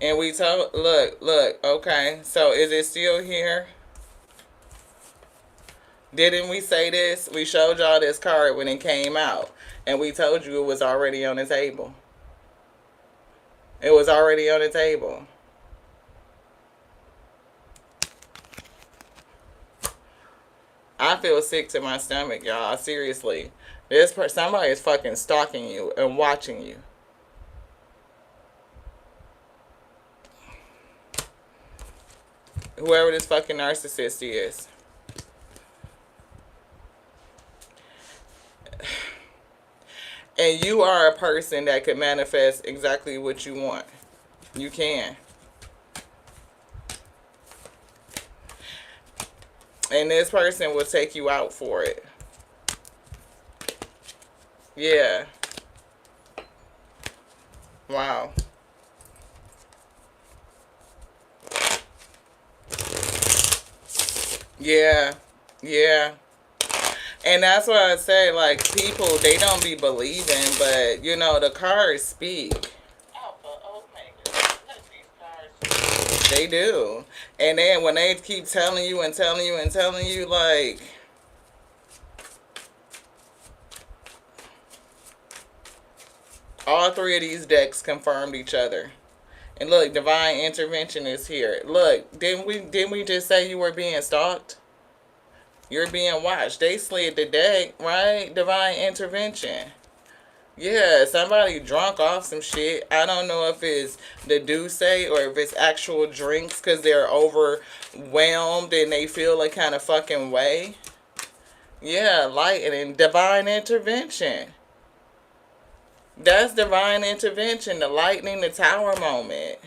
And we told, look, okay. So is it still here? Didn't we say this? We showed y'all this card when it came out. And we told you it was already on the table. It was already on the table. I feel sick to my stomach, y'all. Seriously. Somebody is fucking stalking you and watching you. Whoever this fucking narcissist is. And you are a person that could manifest exactly what you want. You can. And this person will take you out for it. Yeah. Wow. Yeah. Yeah. And that's why I say, like, people, they don't be believing, but, you know, the cards speak. They do. And then when they keep telling you and telling you and telling you, like, all three of these decks confirmed each other. And look, divine intervention is here. Look, didn't we just say you were being stalked? You're being watched. They slid the deck, right? Divine intervention. Yeah, somebody drunk off some shit. I don't know if it's the Douce or if it's actual drinks because they're overwhelmed and they feel a kind of fucking way. Yeah, lightning, divine intervention. That's divine intervention. The lightning, the tower moment.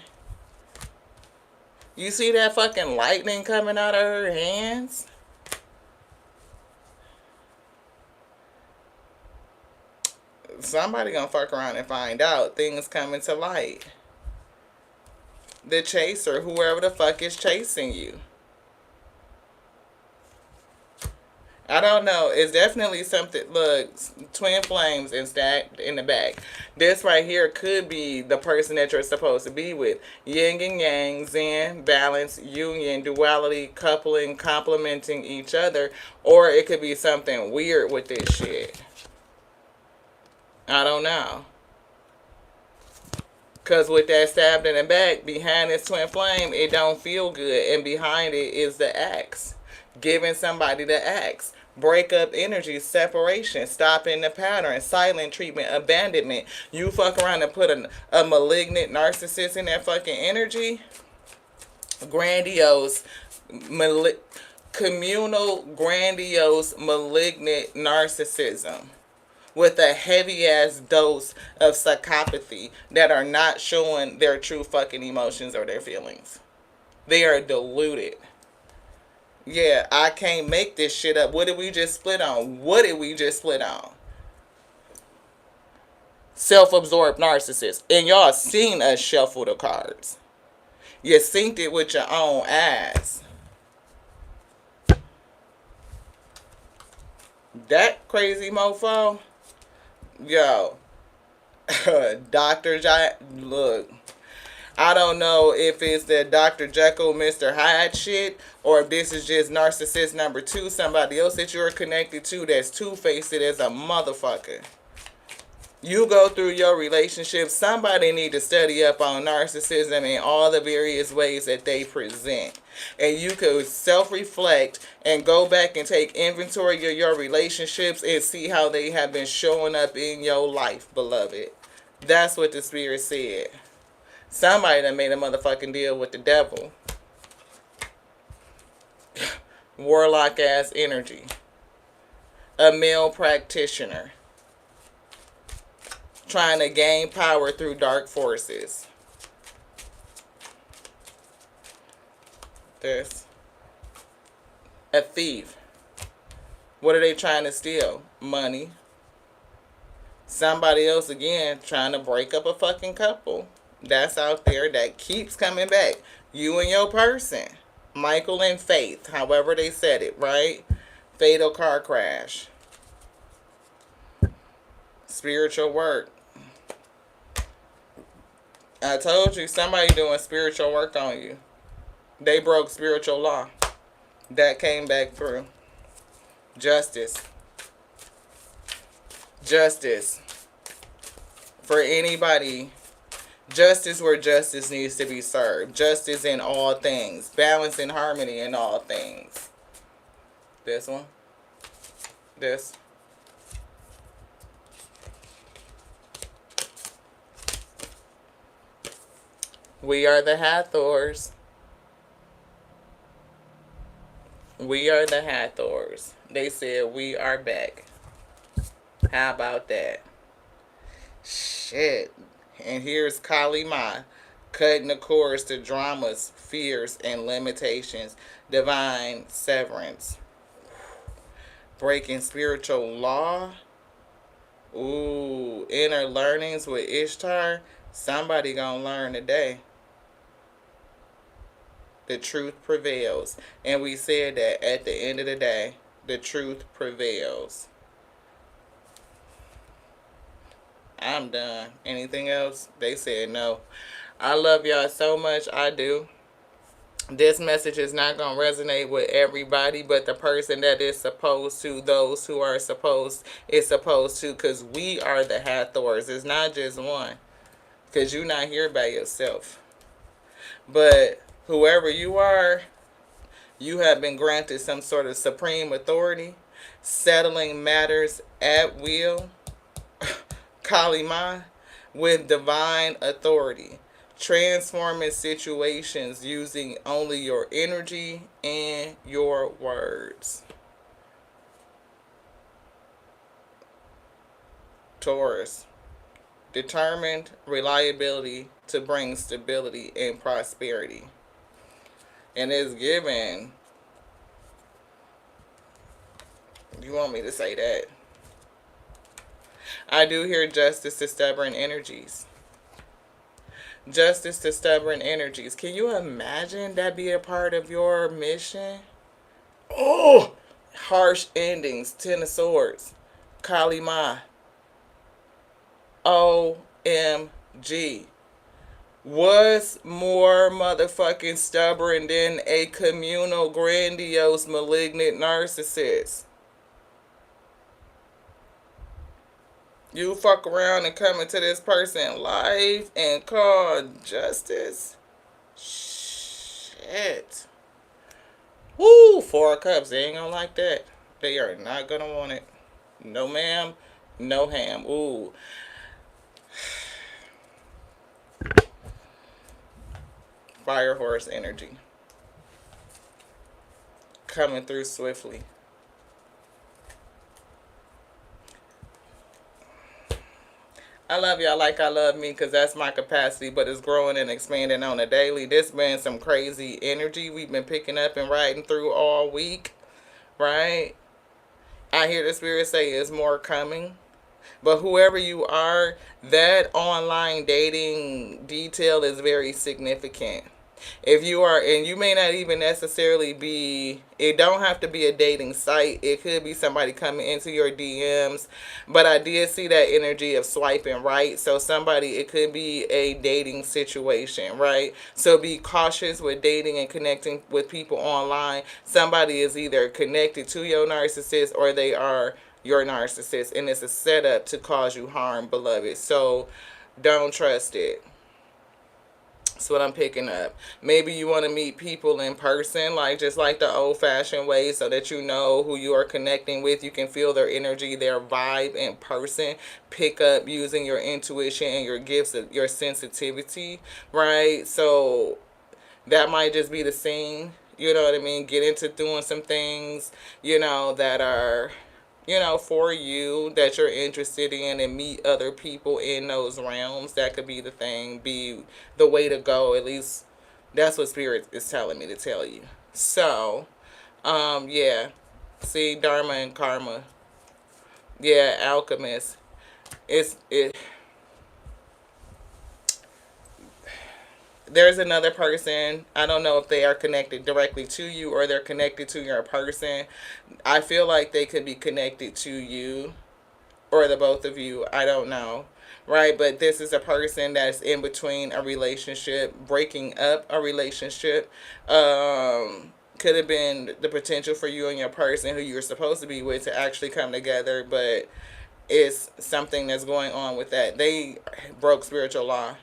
You see that fucking lightning coming out of her hands? Somebody gonna fuck around and find out. Things coming to light. The chaser, whoever the fuck is chasing you. I don't know. It's definitely something. Look, twin flames and stacked in the back. This right here could be the person that you're supposed to be with. Yin and yang, zen, balance, union, duality, coupling, complementing each other. Or it could be something weird with this shit. I don't know. Because with that stabbed in the back, behind this twin flame, it don't feel good. And behind it is the axe. Giving somebody the axe. Breakup energy, separation, stopping the pattern, silent treatment, abandonment. You fuck around and put a malignant narcissist in that fucking energy. Grandiose, communal, grandiose, malignant narcissism. With a heavy ass dose of psychopathy that are not showing their true fucking emotions or their feelings. They are deluded. Yeah, I can't make this shit up. What did we just split on? What did we just split on? Self-absorbed narcissist. And y'all seen us shuffle the cards. You synced it with your own ass. That crazy mofo. Yo. Look. I don't know if it's the Dr. Jekyll, Mr. Hyde shit, or if this is just narcissist number 2, somebody else that you're connected to that's two-faced as a motherfucker. You go through your relationship, somebody need to study up on narcissism and all the various ways that they present. And you could self-reflect and go back and take inventory of your relationships and see how they have been showing up in your life, beloved. That's what the spirit said. Somebody that made a motherfucking deal with the devil. Warlock ass energy. A male practitioner. Trying to gain power through dark forces. This. A thief. What are they trying to steal? Money. Somebody else again trying to break up a fucking couple. That's out there that keeps coming back. You and your person. Michael and Faith. However they said it, right? Fatal car crash. Spiritual work. I told you somebody doing spiritual work on you. They broke spiritual law. That came back through. Justice. Justice. For anybody. Justice where justice needs to be served. Justice in all things. Balance and harmony in all things. This one. This. We are the Hathors. We are the Hathors. They said we are back. How about that? Shit. And here's Kali Ma, cutting the cords to dramas, fears, and limitations. Divine severance. Breaking spiritual law. Ooh, inner learnings with Ishtar. Somebody gonna learn today. The truth prevails. And we said that at the end of the day, the truth prevails. I'm done. Anything else? They said no. I love y'all so much. I do. This message is not going to resonate with everybody, but the person that is supposed to, those who are supposed, is supposed to, because we are the Hathors. It's not just one, because you're not here by yourself. But whoever you are, you have been granted some sort of supreme authority, settling matters at will, Kali Ma, with divine authority, transforming situations using only your energy and your words. Taurus, determined reliability to bring stability and prosperity. And it's given. You want me to say that? I do hear justice to stubborn energies. Justice to stubborn energies. Can you imagine that be a part of your mission? Oh! Harsh endings. Ten of Swords. Kali Ma. OMG. What's more motherfucking stubborn than a communal, grandiose, malignant narcissist? You fuck around and come into this person's life and call justice? Shit. Woo! 4 of Cups. They ain't gonna like that. They are not gonna want it. No ma'am. No ham. Ooh. Fire horse energy. Coming through swiftly. I love y'all like I love me, because that's my capacity, but it's growing and expanding on a daily. This been some crazy energy we've been picking up and riding through all week, right? I hear the spirit say it's more coming. But whoever you are, that online dating detail is very significant. If you are, and you may not even necessarily be, it don't have to be a dating site. It could be somebody coming into your DMs. But I did see that energy of swiping right. So somebody, it could be a dating situation, right? So be cautious with dating and connecting with people online. Somebody is either connected to your narcissist or they are your narcissist. And it's a setup to cause you harm, beloved. So don't trust it. That's what I'm picking up. Maybe you want to meet people in person, like just like the old-fashioned way, so that you know who you are connecting with. You can feel their energy, their vibe in person. Pick up using your intuition and your gifts, your sensitivity, right? So that might just be the scene. You know what I mean? Get into doing some things, that are, for you, that you're interested in, and meet other people in those realms. That could be the thing, be the way to go. At least that's what Spirit is telling me to tell you. So, yeah. See, Dharma and Karma. Yeah, Alchemist. There's another person. I don't know if they are connected directly to you or they're connected to your person. I feel like they could be connected to you. or the both of you. I don't know. Right? But this is a person that's in between a relationship, breaking up a relationship. Could have been the potential for you and your person who you're supposed to be with to actually come together, but it's something that's going on with that. They broke spiritual law.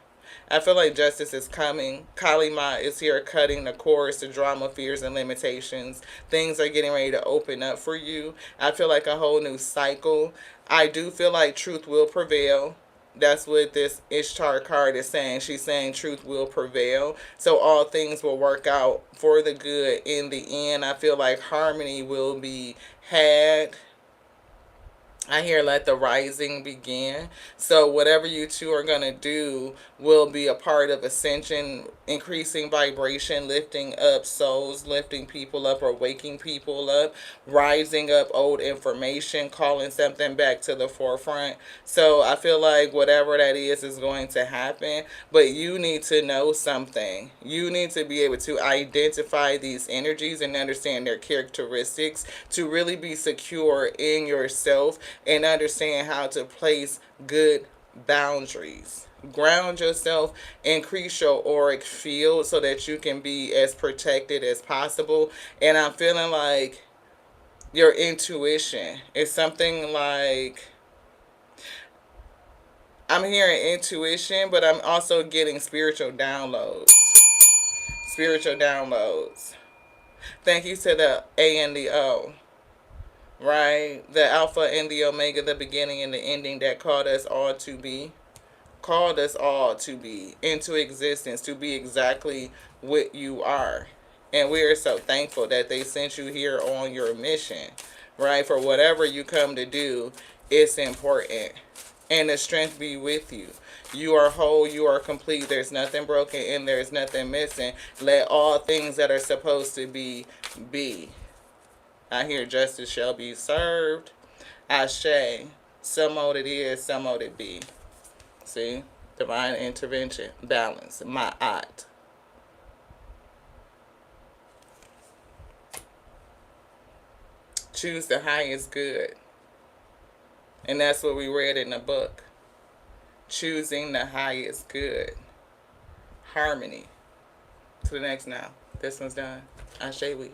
I feel like justice is coming. Kali Ma is here cutting the cords to drama, fears, and limitations. Things are getting ready to open up for you. I feel like a whole new cycle. I do feel like truth will prevail. That's what this Ishtar card is saying. She's saying truth will prevail. So all things will work out for the good in the end. I feel like harmony will be had. I hear let the rising begin. So whatever you two are going to do will be a part of ascension, increasing vibration, lifting up souls, lifting people up or waking people up, rising up old information, calling something back to the forefront. So I feel like whatever that is going to happen, but you need to know something. You need to be able to identify these energies and understand their characteristics to really be secure in yourself and understand how to place good boundaries. Ground yourself, increase your auric field so that you can be as protected as possible. And I'm feeling like your intuition is something like, I'm hearing intuition, but I'm also getting spiritual downloads. Spiritual downloads. Thank you to the A and the O. Right? The Alpha and the Omega, the beginning and the ending that called us all to be. Called us all to be into existence, to be exactly what you are. And we are so thankful that they sent you here on your mission. Right? For whatever you come to do, it's important. And the strength be with you. You are whole, you are complete. There's nothing broken and there's nothing missing. Let all things that are supposed to be, be. I hear justice shall be served. Ashe. Some mode it is, some mode it be. See? Divine intervention. Balance. Ma'at. Choose the highest good. And that's what we read in the book. Choosing the highest good. Harmony. To the next now. This one's done. Ashe we.